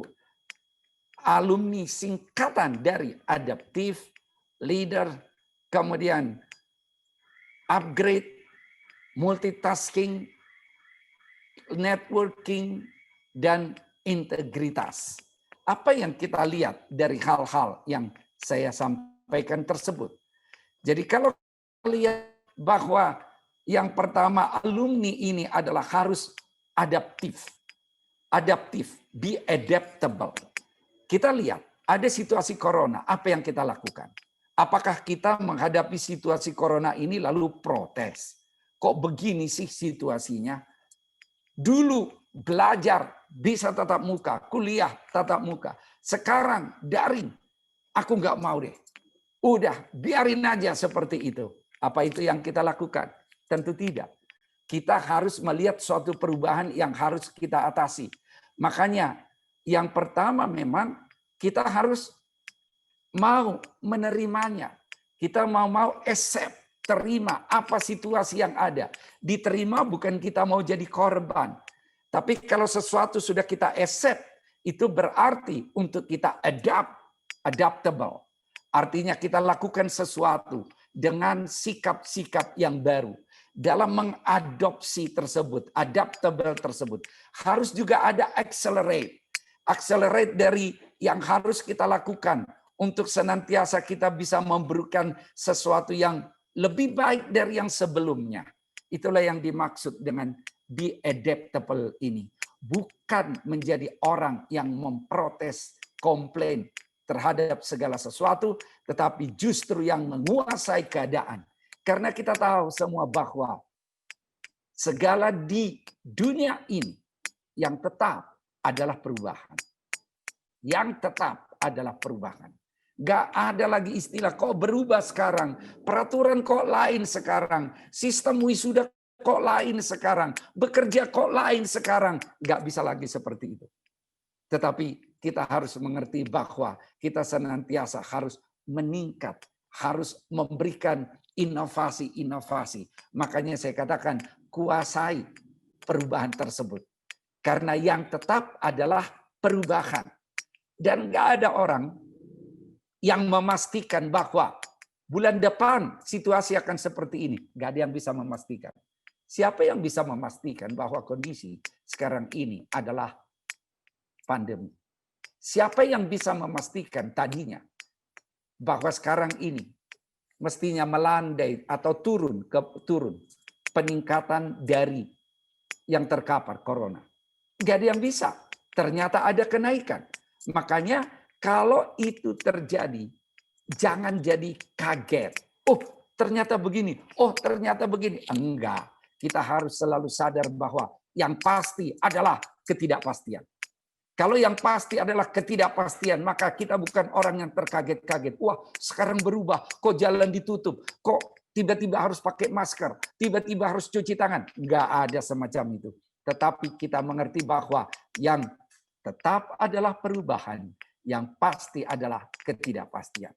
alumni singkatan dari adaptive, leader, kemudian upgrade, multitasking, networking, dan integritas. Apa yang kita lihat dari hal-hal yang saya sampaikan tersebut? Jadi kalau kita lihat bahwa yang pertama, alumni ini adalah harus adaptif. Adaptif, be adaptable. Kita lihat, ada situasi corona, apa yang kita lakukan? Apakah kita menghadapi situasi corona ini lalu protes? Kok begini sih situasinya? Dulu belajar bisa tatap muka, kuliah tatap muka. Sekarang daring, aku nggak mau deh. Udah, biarin aja seperti itu. Apa itu yang kita lakukan? Tentu tidak. Kita harus melihat suatu perubahan yang harus kita atasi. Makanya yang pertama memang kita harus mau menerimanya. Kita mau accept, terima apa situasi yang ada. Diterima bukan kita mau jadi korban. Tapi kalau sesuatu sudah kita accept, itu berarti untuk kita adaptable. Artinya kita lakukan sesuatu dengan sikap-sikap yang baru. Dalam mengadopsi tersebut, adaptable tersebut, harus juga ada accelerate. Accelerate dari yang harus kita lakukan untuk senantiasa kita bisa memberikan sesuatu yang lebih baik dari yang sebelumnya. Itulah yang dimaksud dengan be adaptable ini. Bukan menjadi orang yang memprotes, komplain terhadap segala sesuatu, tetapi justru yang menguasai keadaan. Karena kita tahu semua bahwa segala di dunia ini yang tetap adalah perubahan. Yang tetap adalah perubahan. Gak ada lagi istilah kok berubah sekarang. Peraturan kok lain sekarang. Sistem wisuda kok lain sekarang. Bekerja kok lain sekarang. Gak bisa lagi seperti itu. Tetapi kita harus mengerti bahwa kita senantiasa harus meningkat. Harus memberikan inovasi-inovasi. Makanya saya katakan kuasai perubahan tersebut. Karena yang tetap adalah perubahan. Dan gak ada orang yang memastikan bahwa bulan depan situasi akan seperti ini. Gak ada yang bisa memastikan. Siapa yang bisa memastikan bahwa kondisi sekarang ini adalah pandemi? Siapa yang bisa memastikan tadinya bahwa sekarang ini mestinya melandai atau turun peningkatan dari yang terkapar corona? Gak ada yang bisa. Ternyata ada kenaikan. Makanya kalau itu terjadi, jangan jadi kaget. Oh, ternyata begini. Oh, ternyata begini. Enggak. Kita harus selalu sadar bahwa yang pasti adalah ketidakpastian. Kalau yang pasti adalah ketidakpastian, maka kita bukan orang yang terkaget-kaget. Wah, sekarang berubah. Kok jalan ditutup? Kok tiba-tiba harus pakai masker? Tiba-tiba harus cuci tangan? Enggak ada semacam itu. Tetapi kita mengerti bahwa yang tetap adalah perubahan. Yang pasti adalah ketidakpastian.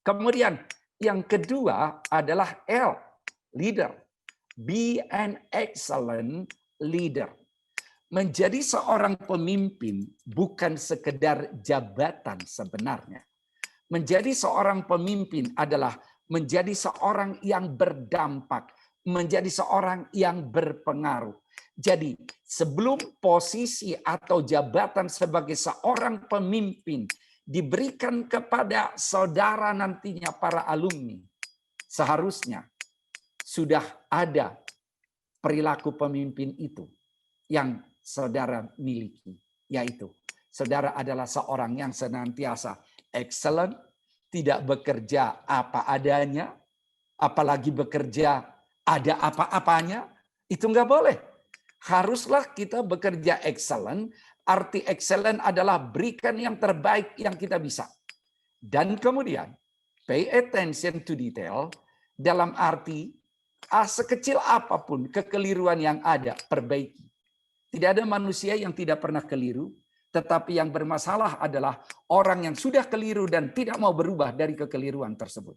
Kemudian yang kedua adalah L, leader. Be an excellent leader. Menjadi seorang pemimpin bukan sekedar jabatan sebenarnya. Menjadi seorang pemimpin adalah menjadi seorang yang berdampak, menjadi seorang yang berpengaruh. Jadi sebelum posisi atau jabatan sebagai seorang pemimpin diberikan kepada saudara nantinya para alumni, seharusnya sudah ada perilaku pemimpin itu yang saudara miliki, yaitu saudara adalah seorang yang senantiasa excellent, tidak bekerja apa adanya, apalagi bekerja ada apa-apanya, itu nggak boleh. Haruslah kita bekerja excellent, arti excellent adalah berikan yang terbaik yang kita bisa. Dan kemudian, pay attention to detail, dalam arti sekecil apapun kekeliruan yang ada, perbaiki. Tidak ada manusia yang tidak pernah keliru, tetapi yang bermasalah adalah orang yang sudah keliru dan tidak mau berubah dari kekeliruan tersebut.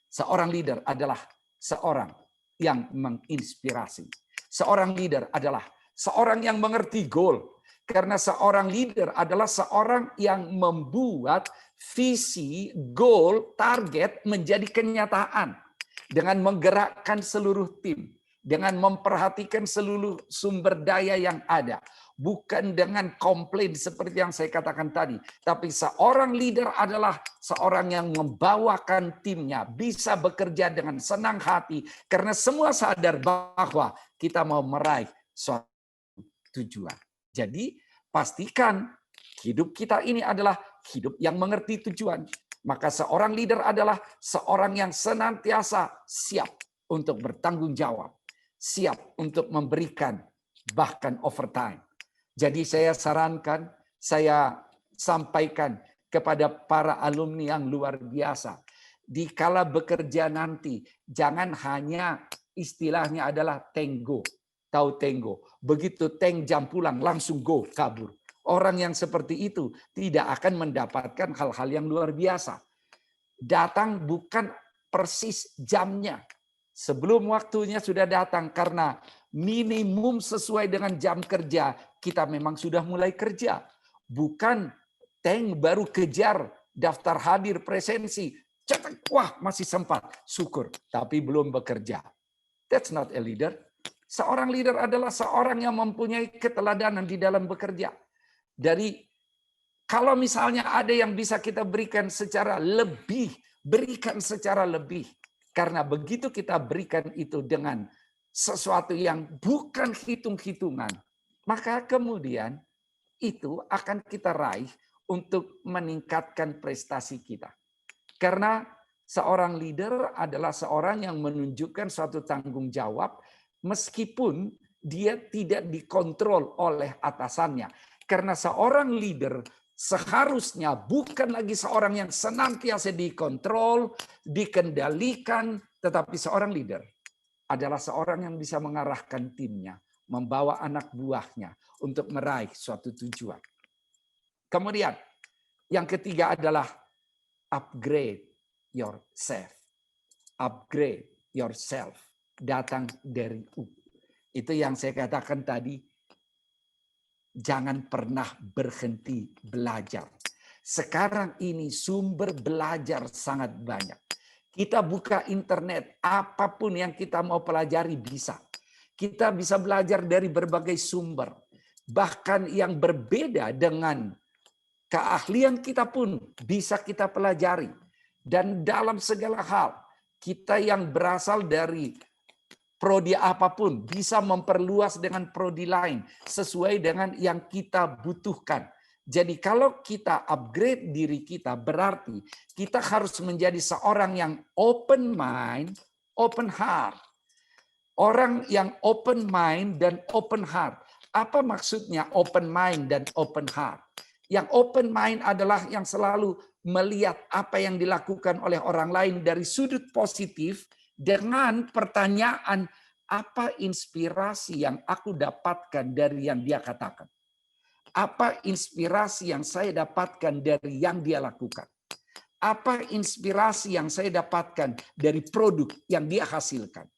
Seorang leader adalah seorang yang menginspirasi. Seorang leader adalah seorang yang mengerti goal. Karena seorang leader adalah seorang yang membuat visi, goal, target menjadi kenyataan. Dengan menggerakkan seluruh tim. dengan memperhatikan seluruh sumber daya yang ada. Bukan dengan komplain seperti yang saya katakan tadi. Tapi seorang leader adalah seorang yang membawakan timnya. Bisa bekerja dengan senang hati. Karena semua sadar bahwa kita mau meraih suatu tujuan. Jadi pastikan hidup kita ini adalah hidup yang mengerti tujuan. Maka seorang leader adalah seorang yang senantiasa siap untuk bertanggung jawab. Siap untuk memberikan bahkan overtime. Jadi saya sarankan, saya sampaikan kepada para alumni yang luar biasa. Dikala bekerja nanti, jangan hanya istilahnya adalah tenggo. Tahu tenggo. Begitu tank jam pulang, langsung go, kabur. Orang yang seperti itu tidak akan mendapatkan hal-hal yang luar biasa. Datang bukan persis jamnya. Sebelum waktunya sudah datang karena minimum sesuai dengan jam kerja, kita memang sudah mulai kerja. Bukan tank baru kejar daftar hadir presensi. Cetak, wah masih sempat, syukur. Tapi belum bekerja. That's not a leader. Seorang leader adalah seorang yang mempunyai keteladanan di dalam bekerja. Dari kalau misalnya ada yang bisa kita berikan secara lebih, berikan secara lebih. Karena begitu kita berikan itu dengan sesuatu yang bukan hitung-hitungan, maka kemudian itu akan kita raih untuk meningkatkan prestasi kita. Karena seorang leader adalah seorang yang menunjukkan suatu tanggung jawab meskipun dia tidak dikontrol oleh atasannya. Karena seorang leader seharusnya bukan lagi seorang yang senantiasa dikontrol, dikendalikan, tetapi seorang leader adalah seorang yang bisa mengarahkan timnya, membawa anak buahnya untuk meraih suatu tujuan. Kemudian, yang ketiga adalah upgrade yourself. Upgrade yourself. Datang dari U. Itu yang saya katakan tadi. Jangan pernah berhenti belajar. Sekarang ini sumber belajar sangat banyak. Kita buka internet, apapun yang kita mau pelajari bisa. Kita bisa belajar dari berbagai sumber. Bahkan yang berbeda dengan keahlian kita pun bisa kita pelajari. Dan dalam segala hal, kita yang berasal dari prodi apapun bisa memperluas dengan prodi lain sesuai dengan yang kita butuhkan. Jadi kalau kita upgrade diri kita berarti kita harus menjadi seorang yang open mind, open heart. Orang yang open mind dan open heart. Apa maksudnya open mind dan open heart? Yang open mind adalah yang selalu melihat apa yang dilakukan oleh orang lain dari sudut positif dengan pertanyaan, apa inspirasi yang aku dapatkan dari yang dia katakan? Apa inspirasi yang saya dapatkan dari yang dia lakukan? Apa inspirasi yang saya dapatkan dari produk yang dia hasilkan?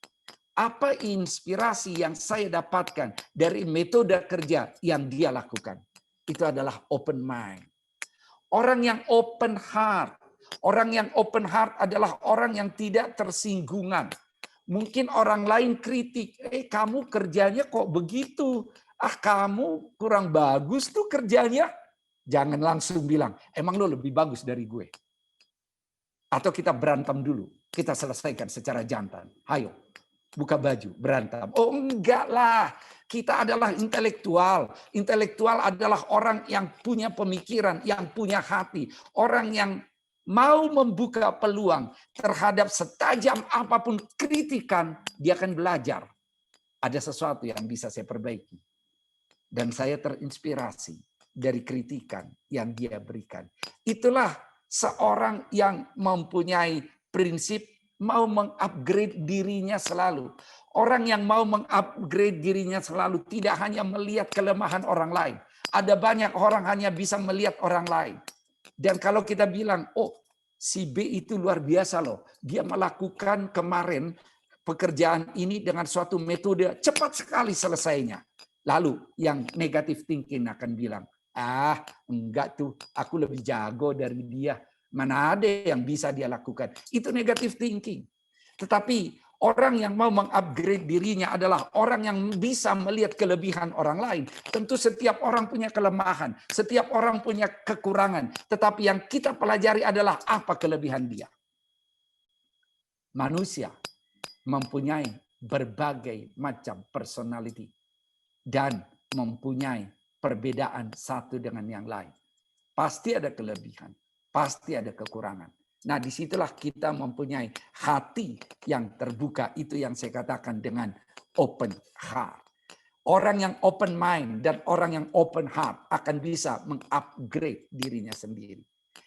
Apa inspirasi yang saya dapatkan dari metode kerja yang dia lakukan? Itu adalah open mind. Orang yang open heart. Orang yang open heart adalah orang yang tidak tersinggungan. Mungkin orang lain kritik, kamu kerjanya kok begitu? Kamu kurang bagus tuh kerjanya. Jangan langsung bilang, emang lo lebih bagus dari gue. Atau kita berantem dulu, kita selesaikan secara jantan. Ayo, buka baju, berantem. Oh enggak lah, kita adalah intelektual. Intelektual adalah orang yang punya pemikiran, yang punya hati. Orang yang mau membuka peluang terhadap setajam apapun kritikan, dia akan belajar. Ada sesuatu yang bisa saya perbaiki. Dan saya terinspirasi dari kritikan yang dia berikan. Itulah seorang yang mempunyai prinsip mau mengupgrade dirinya selalu. Orang yang mau mengupgrade dirinya selalu tidak hanya melihat kelemahan orang lain. Ada banyak orang hanya bisa melihat orang lain. Dan kalau kita bilang, oh si B itu luar biasa loh. Dia melakukan kemarin pekerjaan ini dengan suatu metode cepat sekali selesainya. Lalu yang negatif thinking akan bilang, enggak tuh, aku lebih jago dari dia. Mana ada yang bisa dia lakukan. Itu negatif thinking. Tetapi Orang yang mau mengupgrade dirinya adalah orang yang bisa melihat kelebihan orang lain. Tentu setiap orang punya kelemahan, setiap orang punya kekurangan. Tetapi yang kita pelajari adalah apa kelebihan dia. Manusia mempunyai berbagai macam personality dan mempunyai perbedaan satu dengan yang lain. Pasti ada kelebihan, pasti ada kekurangan. Nah, disitulah kita mempunyai hati yang terbuka. Itu yang saya katakan dengan open heart. Orang yang open mind dan orang yang open heart akan bisa mengupgrade dirinya sendiri.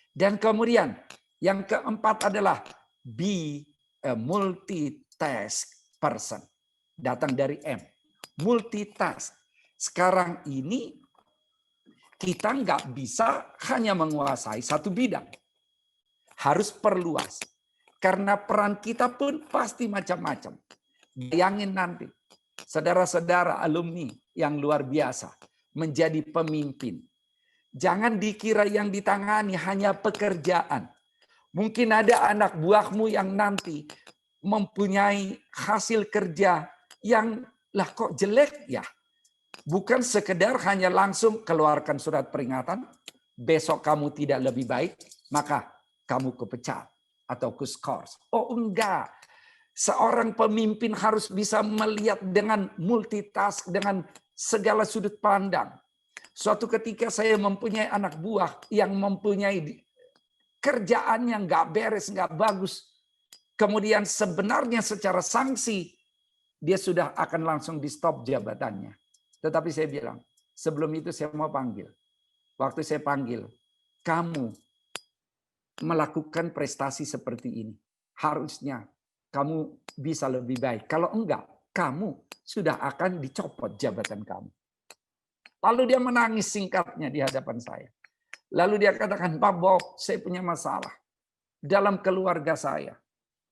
Dan kemudian yang keempat adalah be a multitask person. Datang dari M. Multitask. Sekarang ini kita nggak bisa hanya menguasai satu bidang. Harus perluas. Karena peran kita pun pasti macam-macam. Bayangin nanti, saudara-saudara alumni yang luar biasa, menjadi pemimpin. Jangan dikira yang ditangani hanya pekerjaan. Mungkin ada anak buahmu yang nanti mempunyai hasil kerja yang, lah kok jelek ya? Bukan sekedar hanya langsung keluarkan surat peringatan, besok kamu tidak lebih baik, maka kamu kepecat atau kuskors. Oh enggak. Seorang pemimpin harus bisa melihat dengan multitask, dengan segala sudut pandang. Suatu ketika saya mempunyai anak buah yang mempunyai kerjaan yang nggak beres, nggak bagus. Kemudian sebenarnya secara sanksi, dia sudah akan langsung di stop jabatannya. Tetapi saya bilang, sebelum itu saya mau panggil. Waktu saya panggil, kamu melakukan prestasi seperti ini. Harusnya kamu bisa lebih baik. Kalau enggak, kamu sudah akan dicopot jabatan kamu. Lalu dia menangis singkatnya di hadapan saya. Lalu dia katakan, Pak Bob, saya punya masalah dalam keluarga saya.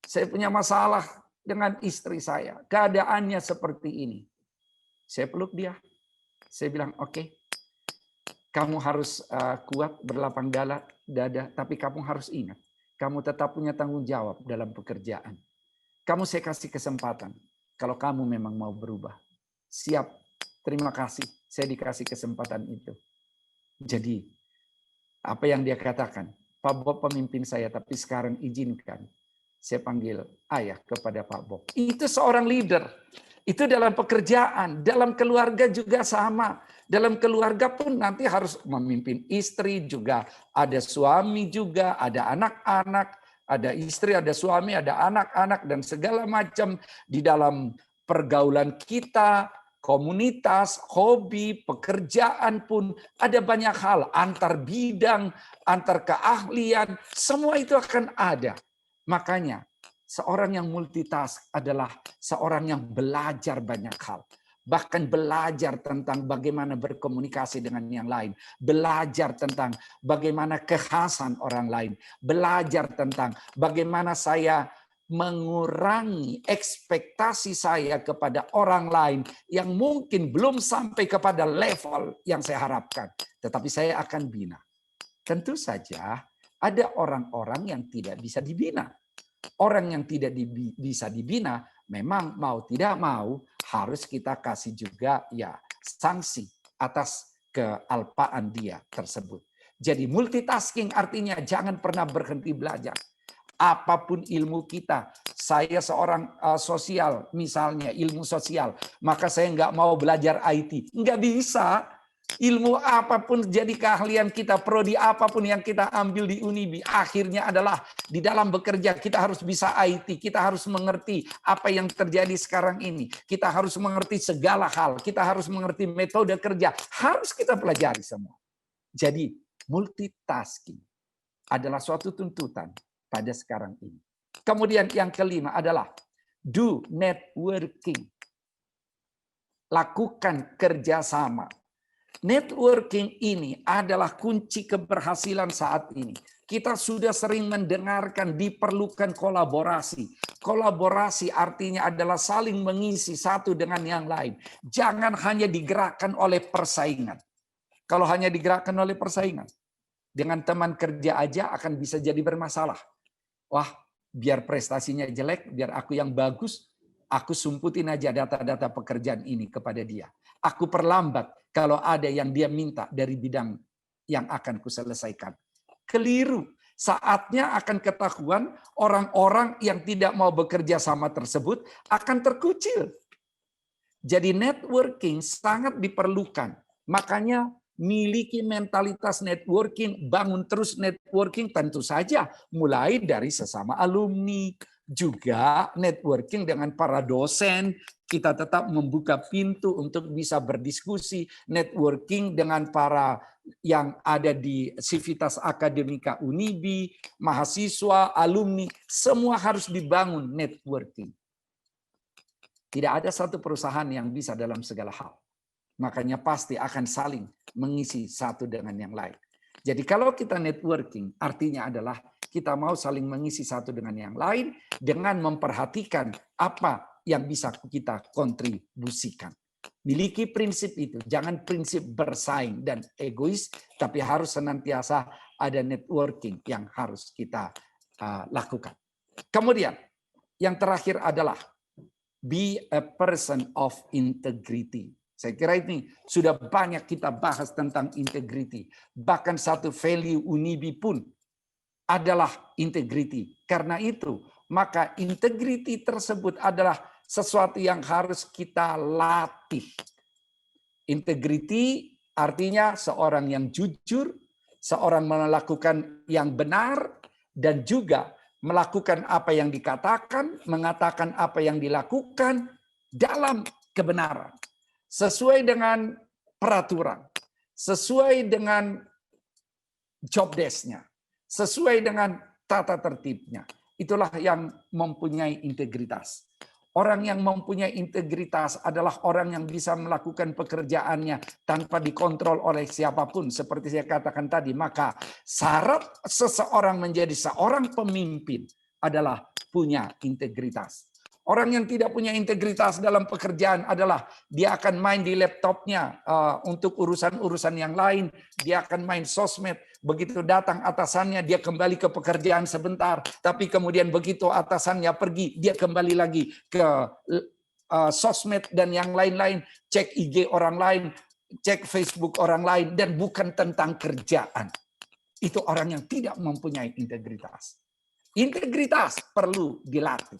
Saya punya masalah dengan istri saya. Keadaannya seperti ini. Saya peluk dia. Saya bilang, oke. Kamu harus kuat, berlapang dada, tapi kamu harus ingat, kamu tetap punya tanggung jawab dalam pekerjaan. Kamu saya kasih kesempatan, kalau kamu memang mau berubah. Siap, terima kasih, saya dikasih kesempatan itu. Jadi, apa yang dia katakan, Pak Bob pemimpin saya, tapi sekarang izinkan saya panggil ayah kepada Pak Bob. Itu seorang leader. Itu dalam pekerjaan, dalam keluarga juga sama. Dalam keluarga pun nanti harus memimpin istri juga, ada suami juga, ada anak-anak, ada istri, ada suami, ada anak-anak, dan segala macam di dalam pergaulan kita, komunitas, hobi, pekerjaan pun ada banyak hal, antar bidang, antar keahlian, semua itu akan ada. Makanya, seorang yang multitask adalah seorang yang belajar banyak hal. Bahkan belajar tentang bagaimana berkomunikasi dengan yang lain. Belajar tentang bagaimana kekhasan orang lain. Belajar tentang bagaimana saya mengurangi ekspektasi saya kepada orang lain yang mungkin belum sampai kepada level yang saya harapkan. Tetapi saya akan bina. Tentu saja ada orang-orang yang tidak bisa dibina. Orang yang tidak bisa dibina, memang mau tidak mau harus kita kasih juga ya sanksi atas kealpaan dia tersebut. Jadi multitasking artinya jangan pernah berhenti belajar. Apapun ilmu kita, saya seorang sosial misalnya ilmu sosial, maka saya nggak mau belajar IT, nggak bisa. Ilmu apapun jadi keahlian kita, prodi apapun yang kita ambil di Unibi, akhirnya adalah di dalam bekerja kita harus bisa IT, kita harus mengerti apa yang terjadi sekarang ini, kita harus mengerti segala hal, kita harus mengerti metode kerja, harus kita pelajari semua. Jadi multitasking adalah suatu tuntutan pada sekarang ini. Kemudian yang kelima adalah do networking. Lakukan kerjasama. Networking ini adalah kunci keberhasilan saat ini. Kita sudah sering mendengarkan diperlukan kolaborasi. Kolaborasi artinya adalah saling mengisi satu dengan yang lain. Jangan hanya digerakkan oleh persaingan. Kalau hanya digerakkan oleh persaingan, dengan teman kerja aja akan bisa jadi bermasalah. Wah, biar prestasinya jelek, biar aku yang bagus, aku sumputin aja data-data pekerjaan ini kepada dia. Aku perlambat kalau ada yang dia minta dari bidang yang akan kuselesaikan. Keliru. Saatnya akan ketahuan orang-orang yang tidak mau bekerja sama tersebut akan terkucil. Jadi networking sangat diperlukan. Makanya miliki mentalitas networking, bangun terus networking tentu saja. Mulai dari sesama alumni, juga networking dengan para dosen. Kita tetap membuka pintu untuk bisa berdiskusi, networking dengan para yang ada di Civitas Akademika Unibi, mahasiswa, alumni, semua harus dibangun networking. Tidak ada satu perusahaan yang bisa dalam segala hal. Makanya pasti akan saling mengisi satu dengan yang lain. Jadi kalau kita networking, artinya adalah kita mau saling mengisi satu dengan yang lain dengan memperhatikan apa yang bisa kita kontribusikan. Miliki prinsip itu, jangan prinsip bersaing dan egois, tapi harus senantiasa ada networking yang harus kita lakukan. Kemudian, yang terakhir adalah be a person of integrity. Saya kira ini sudah banyak kita bahas tentang integrity. Bahkan satu value Unibi pun adalah integrity. Karena itu, maka integrity tersebut adalah sesuatu yang harus kita latih. Integrity artinya seorang yang jujur, seorang melakukan yang benar, dan juga melakukan apa yang dikatakan, mengatakan apa yang dilakukan dalam kebenaran. Sesuai dengan peraturan, sesuai dengan job desk-nya, sesuai dengan tata tertibnya. Itulah yang mempunyai integritas. Orang yang mempunyai integritas adalah orang yang bisa melakukan pekerjaannya tanpa dikontrol oleh siapapun. Seperti saya katakan tadi, maka syarat seseorang menjadi seorang pemimpin adalah punya integritas. Orang yang tidak punya integritas dalam pekerjaan adalah dia akan main di laptopnya untuk urusan-urusan yang lain. Dia akan main sosmed. Begitu datang atasannya, dia kembali ke pekerjaan sebentar. Tapi kemudian begitu atasannya pergi, dia kembali lagi ke sosmed dan yang lain-lain. Cek IG orang lain, cek Facebook orang lain. Dan bukan tentang kerjaan. Itu orang yang tidak mempunyai integritas. Integritas perlu dilatih.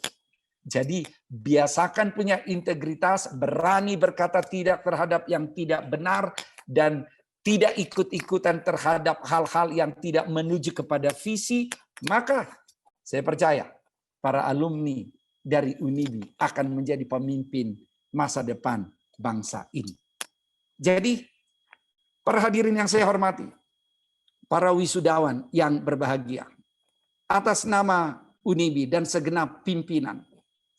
Jadi biasakan punya integritas, berani berkata tidak terhadap yang tidak benar, dan tidak ikut-ikutan terhadap hal-hal yang tidak menuju kepada visi. Maka saya percaya para alumni dari Unibi akan menjadi pemimpin masa depan bangsa ini. Jadi para hadirin yang saya hormati, para wisudawan yang berbahagia, atas nama Unibi dan segenap pimpinan,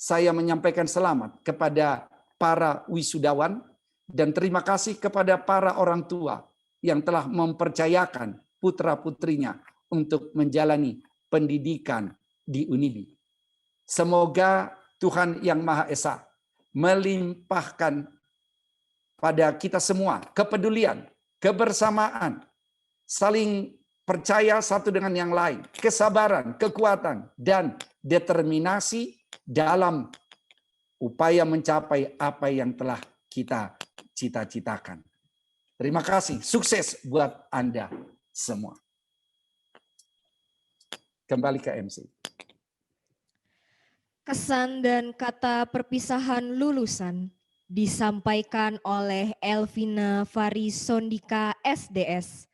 saya menyampaikan selamat kepada para wisudawan dan terima kasih kepada para orang tua yang telah mempercayakan putra-putrinya untuk menjalani pendidikan di Unibi. Semoga Tuhan Yang Maha Esa melimpahkan pada kita semua kepedulian, kebersamaan, saling percaya satu dengan yang lain, kesabaran, kekuatan, dan determinasi dalam upaya mencapai apa yang telah kita cita-citakan. Terima kasih, sukses buat Anda semua. Kembali ke MC. Kesan dan kata perpisahan lulusan disampaikan oleh Elvina Farisondika SDS,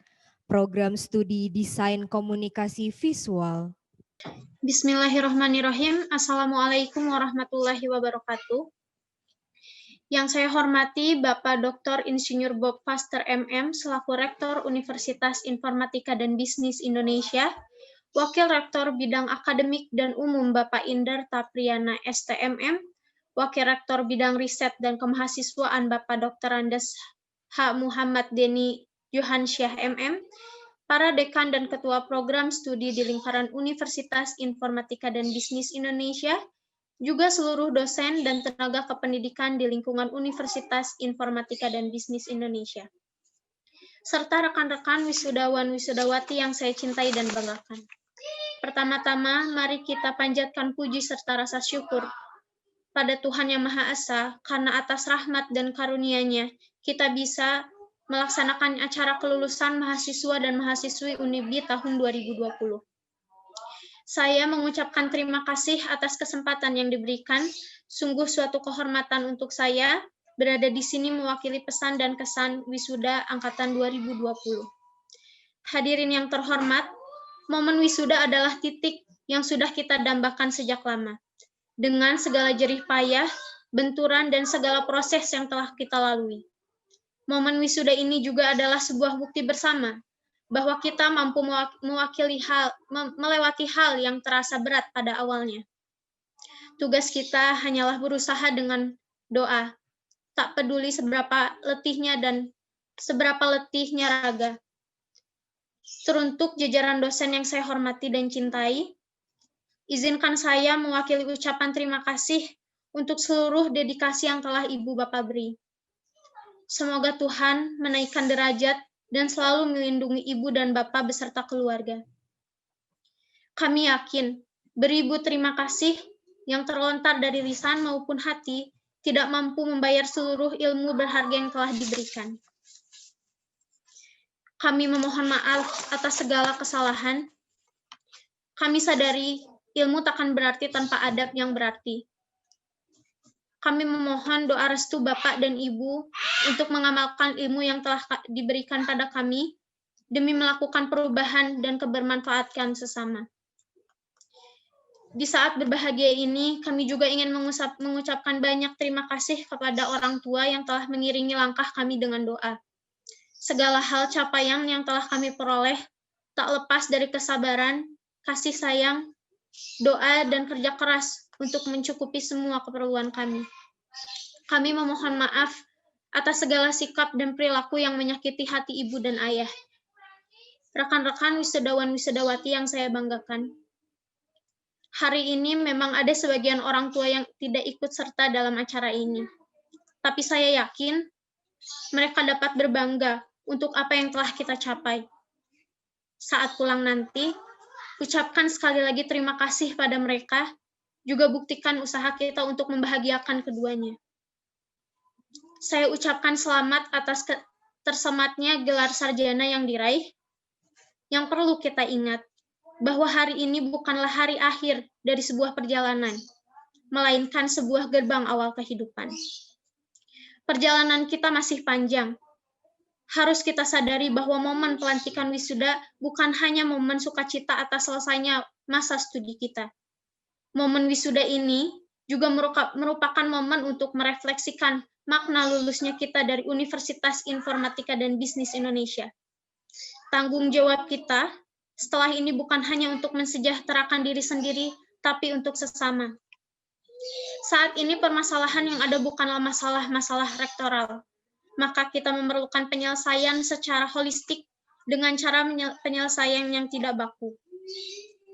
Program Studi Desain Komunikasi Visual. Bismillahirrahmanirrahim. Assalamualaikum warahmatullahi wabarakatuh. Yang saya hormati Bapak Dr. Insinyur Bob Foster MM selaku Rektor Universitas Informatika dan Bisnis Indonesia, Wakil Rektor Bidang Akademik dan Umum Bapak Inder Tapriana STMM, Wakil Rektor Bidang Riset dan Kemahasiswaan Bapak Dr. Andes H. Muhammad Deni Yohansyah MM, para dekan dan ketua program studi di lingkaran Universitas Informatika dan Bisnis Indonesia, juga seluruh dosen dan tenaga kependidikan di lingkungan Universitas Informatika dan Bisnis Indonesia, serta rekan-rekan wisudawan-wisudawati yang saya cintai dan banggakan. Pertama-tama, mari kita panjatkan puji serta rasa syukur pada Tuhan Yang Maha Esa, karena atas rahmat dan karunia-Nya, kita bisa melaksanakan acara kelulusan mahasiswa dan mahasiswi UNIBI tahun 2020. Saya mengucapkan terima kasih atas kesempatan yang diberikan. Sungguh suatu kehormatan untuk saya berada di sini mewakili pesan dan kesan wisuda angkatan 2020. Hadirin yang terhormat, momen wisuda adalah titik yang sudah kita dambakan sejak lama. Dengan segala jerih payah, benturan, dan segala proses yang telah kita lalui. Momen wisuda ini juga adalah sebuah bukti bersama bahwa kita mampu melewati hal yang terasa berat pada awalnya. Tugas kita hanyalah berusaha dengan doa, tak peduli seberapa letihnya raga. Teruntuk jajaran dosen yang saya hormati dan cintai, izinkan saya mewakili ucapan terima kasih untuk seluruh dedikasi yang telah Ibu Bapak beri. Semoga Tuhan menaikkan derajat dan selalu melindungi Ibu dan Bapak beserta keluarga. Kami yakin beribu terima kasih yang terlontar dari lisan maupun hati tidak mampu membayar seluruh ilmu berharga yang telah diberikan. Kami memohon maaf atas segala kesalahan. Kami sadari ilmu takkan berarti tanpa adab yang berarti. Kami memohon doa restu Bapak dan Ibu untuk mengamalkan ilmu yang telah diberikan pada kami demi melakukan perubahan dan kebermanfaatan sesama. Di saat berbahagia ini, kami juga ingin mengucapkan banyak terima kasih kepada orang tua yang telah mengiringi langkah kami dengan doa. Segala hal capaian yang telah kami peroleh tak lepas dari kesabaran, kasih sayang, doa, dan kerja keras untuk mencukupi semua keperluan kami. Kami memohon maaf atas segala sikap dan perilaku yang menyakiti hati ibu dan ayah. Rekan-rekan wisudawan-wisudawati yang saya banggakan. Hari ini memang ada sebagian orang tua yang tidak ikut serta dalam acara ini. Tapi saya yakin mereka dapat berbangga untuk apa yang telah kita capai. Saat pulang nanti, ucapkan sekali lagi terima kasih pada mereka, juga buktikan usaha kita untuk membahagiakan keduanya. Saya ucapkan selamat atas tersematnya gelar sarjana yang diraih. Yang perlu kita ingat, bahwa hari ini bukanlah hari akhir dari sebuah perjalanan, melainkan sebuah gerbang awal kehidupan. Perjalanan kita masih panjang. Harus kita sadari bahwa momen pelantikan wisuda bukan hanya momen sukacita atas selesainya masa studi kita. Momen wisuda ini juga merupakan momen untuk merefleksikan makna lulusnya kita dari Universitas Informatika dan Bisnis Indonesia. Tanggung jawab kita setelah ini bukan hanya untuk mensejahterakan diri sendiri, tapi untuk sesama. Saat ini permasalahan yang ada bukanlah masalah-masalah rektoral, maka kita memerlukan penyelesaian secara holistik dengan cara penyelesaian yang tidak baku.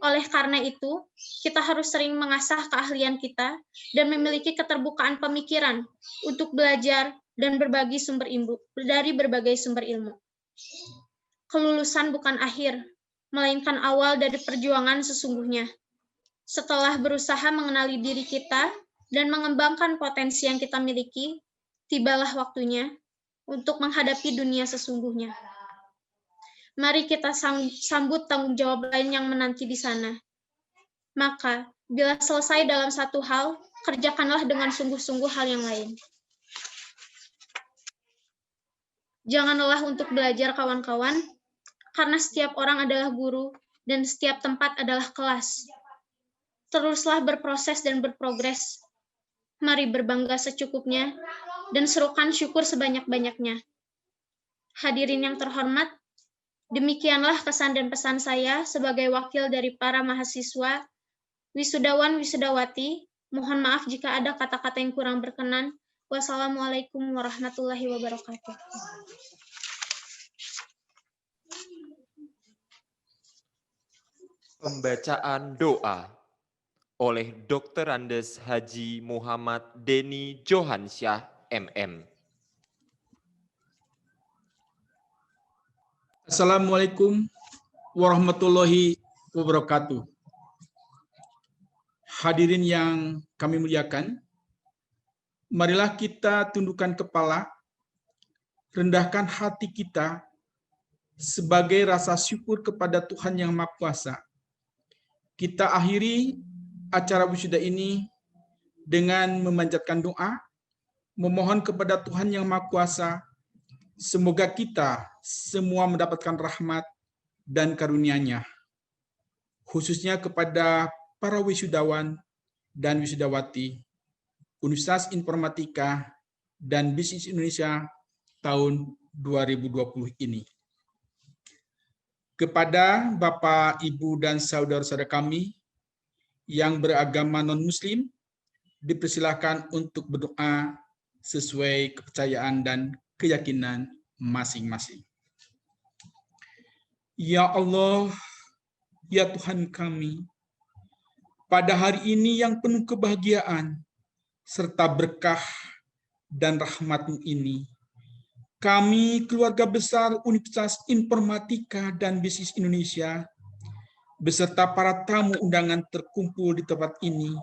Oleh karena itu, kita harus sering mengasah keahlian kita dan memiliki keterbukaan pemikiran untuk belajar dan berbagi dari berbagai sumber ilmu. Kelulusan bukan akhir, melainkan awal dari perjuangan sesungguhnya. Setelah berusaha mengenali diri kita dan mengembangkan potensi yang kita miliki, tibalah waktunya untuk menghadapi dunia sesungguhnya. Mari kita sambut tanggung jawab lain yang menanti di sana. Maka, bila selesai dalam satu hal, kerjakanlah dengan sungguh-sungguh hal yang lain. Jangan lelah untuk belajar, kawan-kawan, karena setiap orang adalah guru dan setiap tempat adalah kelas. Teruslah berproses dan berprogres. Mari berbangga secukupnya dan serukan syukur sebanyak-banyaknya. Hadirin yang terhormat, demikianlah kesan dan pesan saya sebagai wakil dari para mahasiswa, wisudawan-wisudawati. Mohon maaf jika ada kata-kata yang kurang berkenan. Wassalamualaikum warahmatullahi wabarakatuh. Pembacaan doa oleh Dr. Andes Haji Muhammad Deni Johansyah, MM. Assalamualaikum warahmatullahi wabarakatuh. Hadirin yang kami muliakan, marilah kita tundukkan kepala, rendahkan hati kita sebagai rasa syukur kepada Tuhan Yang Maha Kuasa. Kita akhiri acara wisuda ini dengan memanjatkan doa, memohon kepada Tuhan Yang Maha Kuasa, semoga kita semua mendapatkan rahmat dan karunia-Nya, khususnya kepada para wisudawan dan wisudawati Universitas Informatika dan Bisnis Indonesia tahun 2020 ini. Kepada Bapak, Ibu, dan saudara-saudara kami yang beragama non-Muslim, dipersilakan untuk berdoa sesuai kepercayaan dan keyakinan masing-masing. Ya Allah, ya Tuhan kami, pada hari ini yang penuh kebahagiaan serta berkah dan rahmat-Mu ini, kami keluarga besar Universitas Informatika dan Bisnis Indonesia beserta para tamu undangan terkumpul di tempat ini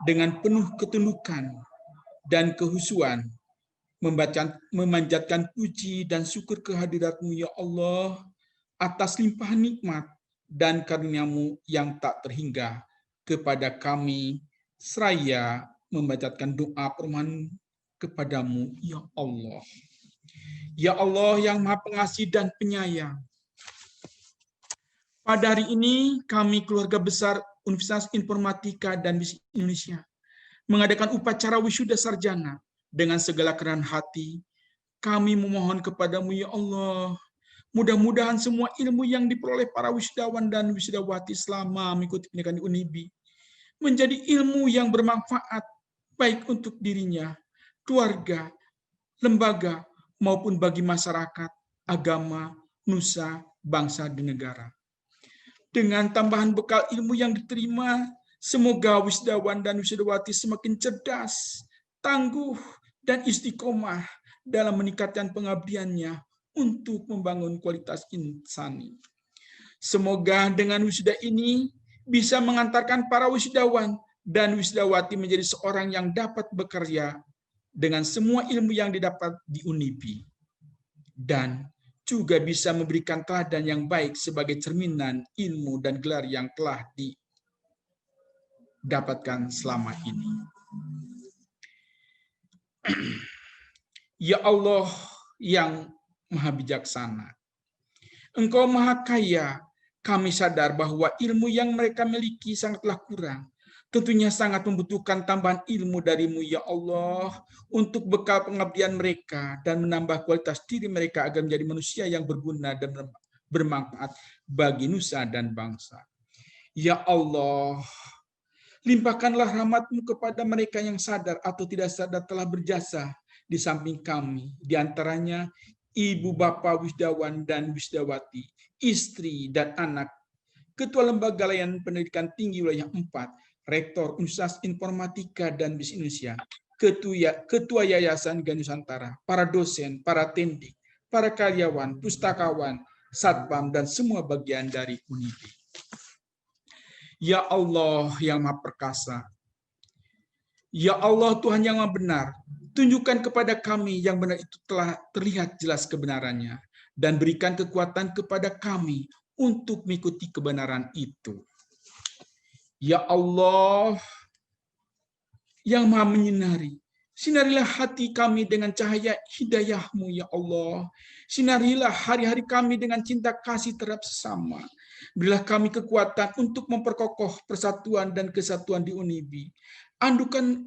dengan penuh ketundukan dan kehusuan memanjatkan puji dan syukur kehadirat-Mu ya Allah atas limpahan nikmat dan karunia-Mu yang tak terhingga kepada kami, seraya memanjatkan doa permohonan kepadamu ya Allah. Ya Allah yang Maha Pengasih dan Penyayang, pada hari ini kami keluarga besar Universitas Informatika dan Bisnis Indonesia mengadakan upacara wisuda sarjana dengan segala kerendahan hati. Kami memohon kepadamu ya Allah, mudah-mudahan semua ilmu yang diperoleh para wisudawan dan wisudawati selama mengikuti pendidikan di UNIBI menjadi ilmu yang bermanfaat baik untuk dirinya, keluarga, lembaga, maupun bagi masyarakat, agama, nusa, bangsa, dan negara. Dengan tambahan bekal ilmu yang diterima, semoga wisudawan dan wisudawati semakin cerdas, tangguh, dan istiqomah dalam meningkatkan pengabdiannya untuk membangun kualitas insani. Semoga dengan wisuda ini bisa mengantarkan para wisudawan dan wisudawati menjadi seorang yang dapat bekerja dengan semua ilmu yang didapat di UNIBI, dan juga bisa memberikan teladan yang baik sebagai cerminan ilmu dan gelar yang telah didapatkan selama ini. Ya Allah yang Maha Bijaksana, Engkau Maha Kaya. Kami sadar bahwa ilmu yang mereka miliki sangatlah kurang. Tentunya sangat membutuhkan tambahan ilmu dari-Mu ya Allah untuk bekal pengabdian mereka dan menambah kualitas diri mereka agar menjadi manusia yang berguna dan bermanfaat bagi nusa dan bangsa. Ya Allah, limpahkanlah rahmat-Mu kepada mereka yang sadar atau tidak sadar telah berjasa di samping kami, di antaranya ibu bapak wisudawan dan wisudawati, istri dan anak, Ketua Lembaga Layanan Pendidikan Tinggi Wilayah 4, Rektor Universitas Informatika dan Bisnis Indonesia, Ketua Yayasan Ganusantara, para dosen, para tendik, para karyawan, pustakawan, satpam, dan semua bagian dari UNIBI. Ya Allah yang Maha Perkasa, ya Allah Tuhan yang Maha Benar, tunjukkan kepada kami yang benar itu telah terlihat jelas kebenarannya, dan berikan kekuatan kepada kami untuk mengikuti kebenaran itu. Ya Allah yang Maha Menyinari, sinarilah hati kami dengan cahaya hidayah-Mu ya Allah. Sinarilah hari-hari kami dengan cinta kasih terhadap sesama. Berilah kami kekuatan untuk memperkokoh persatuan dan kesatuan di UNIBI.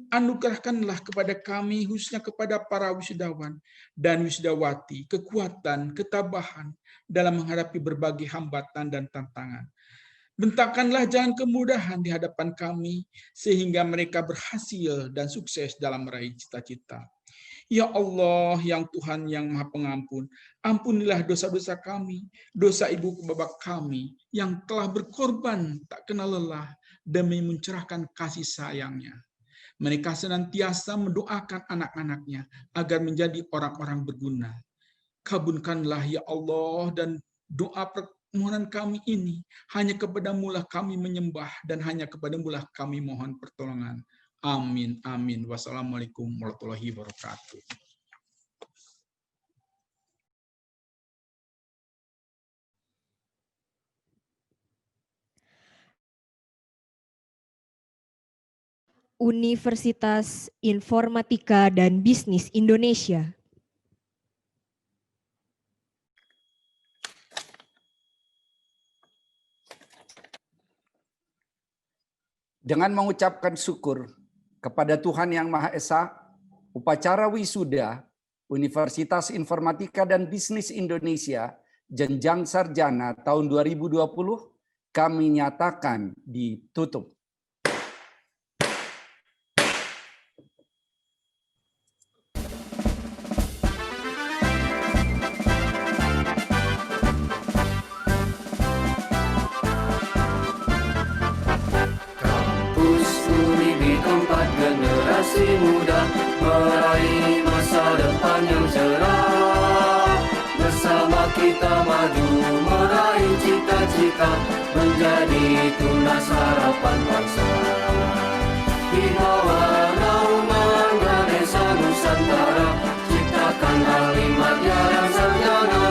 Anugerahkanlah kepada kami, khususnya kepada para wisudawan dan wisudawati, kekuatan, ketabahan dalam menghadapi berbagai hambatan dan tantangan. Bentangkanlah jalan kemudahan di hadapan kami, sehingga mereka berhasil dan sukses dalam meraih cita-cita. Ya Allah, yang Tuhan yang Maha Pengampun, ampunilah dosa-dosa kami, dosa ibu bapak kami, yang telah berkorban tak kenal lelah demi mencurahkan kasih sayangnya. Mereka senantiasa mendoakan anak-anaknya agar menjadi orang-orang berguna. Kabulkanlah ya Allah, dan doa permohonan kami ini hanya kepadamu lah kami menyembah, dan hanya kepadamu lah kami mohon pertolongan. Amin, amin. Wassalamualaikum warahmatullahi wabarakatuh. Universitas Informatika dan Bisnis Indonesia. Dengan mengucapkan syukur kepada Tuhan Yang Maha Esa, upacara wisuda Universitas Informatika dan Bisnis Indonesia jenjang sarjana tahun 2020 kami nyatakan ditutup. Kampus Unibi tempat generasi muda meraih masa depan yang cerah. Bersama kita maju meraih cita-cita menjadi tunas harapan bangsa. Di bawah naungan Ganesha Nusantara ciptakan kalimat yang sarjana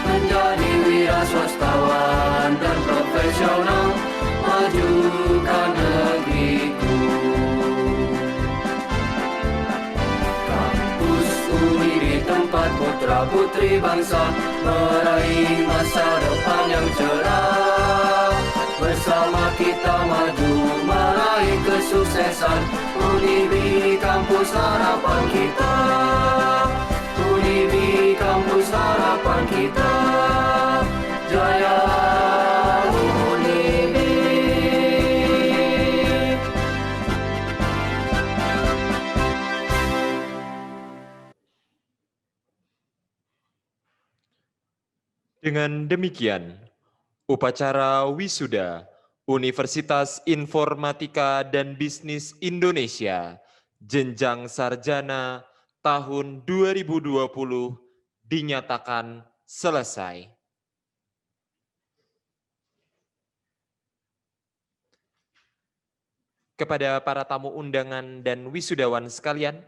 menjadi wira swastawan dan profesional. Majukan negeriku. Kampus Uni di tempat putra-putri bangsa meraih masa depan yang cerah. Bersama kita maju meraih kesuksesan. Unibi kampus harapan kita. Unibi kampus harapan kita. Jaya Unibi. Dengan demikian, upacara wisuda Universitas Informatika dan Bisnis Indonesia jenjang sarjana tahun 2020 dinyatakan selesai. Kepada para tamu undangan dan wisudawan sekalian,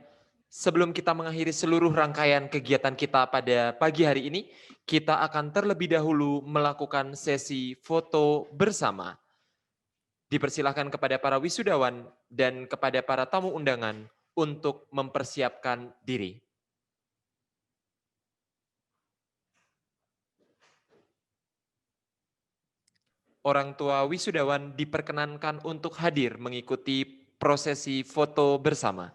sebelum kita mengakhiri seluruh rangkaian kegiatan kita pada pagi hari ini, kita akan terlebih dahulu melakukan sesi foto bersama. Dipersilahkan kepada para wisudawan dan kepada para tamu undangan untuk mempersiapkan diri. Orang tua wisudawan diperkenankan untuk hadir mengikuti prosesi foto bersama.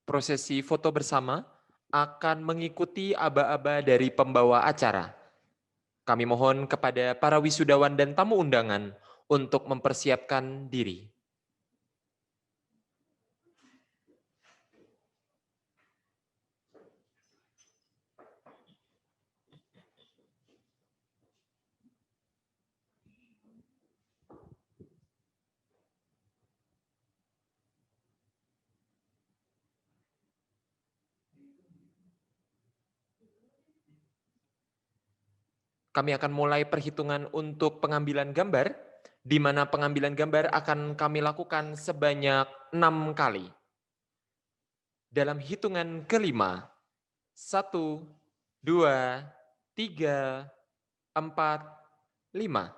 Prosesi foto bersama akan mengikuti aba-aba dari pembawa acara. Kami mohon kepada para wisudawan dan tamu undangan untuk mempersiapkan diri. Kami akan mulai perhitungan untuk pengambilan gambar, di mana pengambilan gambar akan kami lakukan sebanyak 6 kali. Dalam hitungan kelima, 1, 2, 3, 4, 5.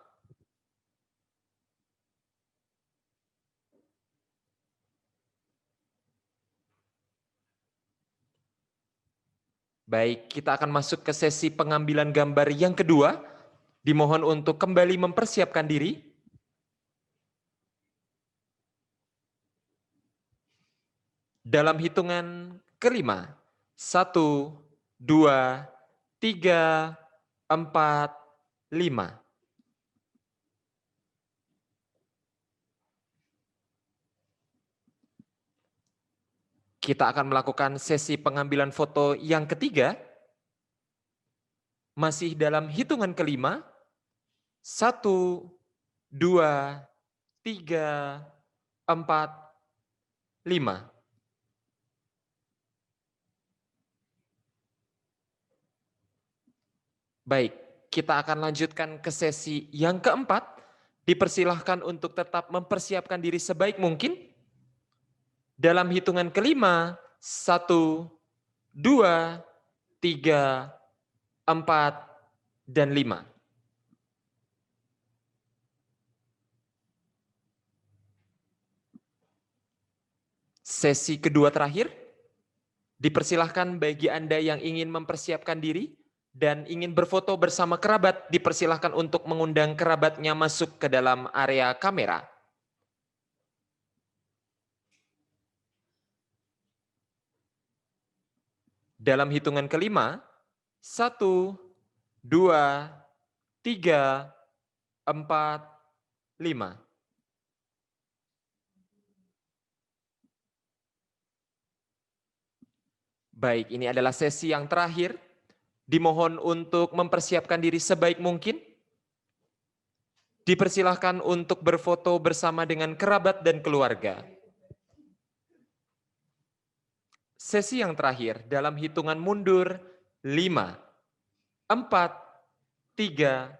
Baik, kita akan masuk ke sesi pengambilan gambar yang kedua, Dimohon untuk kembali mempersiapkan diri. Dalam hitungan kelima, 1, 2, 3, 4, 5. Kita akan melakukan sesi pengambilan foto yang ketiga. Masih dalam hitungan kelima. 1, 2, 3, 4, 5. Baik, kita akan lanjutkan ke sesi yang keempat. Dipersilahkan untuk tetap mempersiapkan diri sebaik mungkin. Dalam hitungan kelima, 1, 2, 3, 4, dan 5. Sesi kedua terakhir, dipersilahkan bagi Anda yang ingin mempersiapkan diri dan ingin berfoto bersama kerabat, dipersilahkan untuk mengundang kerabatnya masuk ke dalam area kamera. Dalam hitungan kelima, 1, 2, 3, 4, 5. Baik, ini adalah sesi yang terakhir. Dimohon untuk mempersiapkan diri sebaik mungkin. Dipersilahkan untuk berfoto bersama dengan kerabat dan keluarga. Sesi yang terakhir dalam hitungan mundur 5, 4, 3,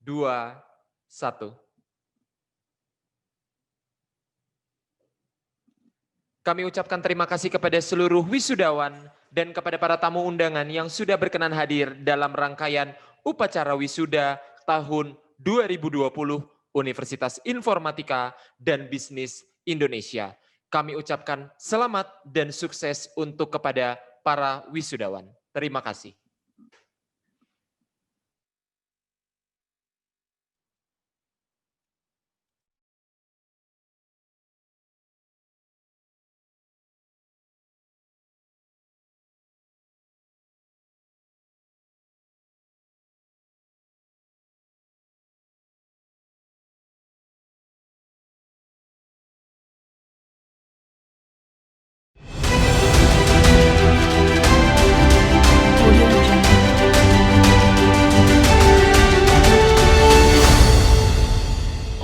2, 1. Kami ucapkan terima kasih kepada seluruh wisudawan dan kepada para tamu undangan yang sudah berkenan hadir dalam rangkaian upacara wisuda tahun 2020 Universitas Informatika dan Bisnis Indonesia. Kami ucapkan selamat dan sukses untuk kepada para wisudawan. Terima kasih.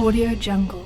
Audio Jungle.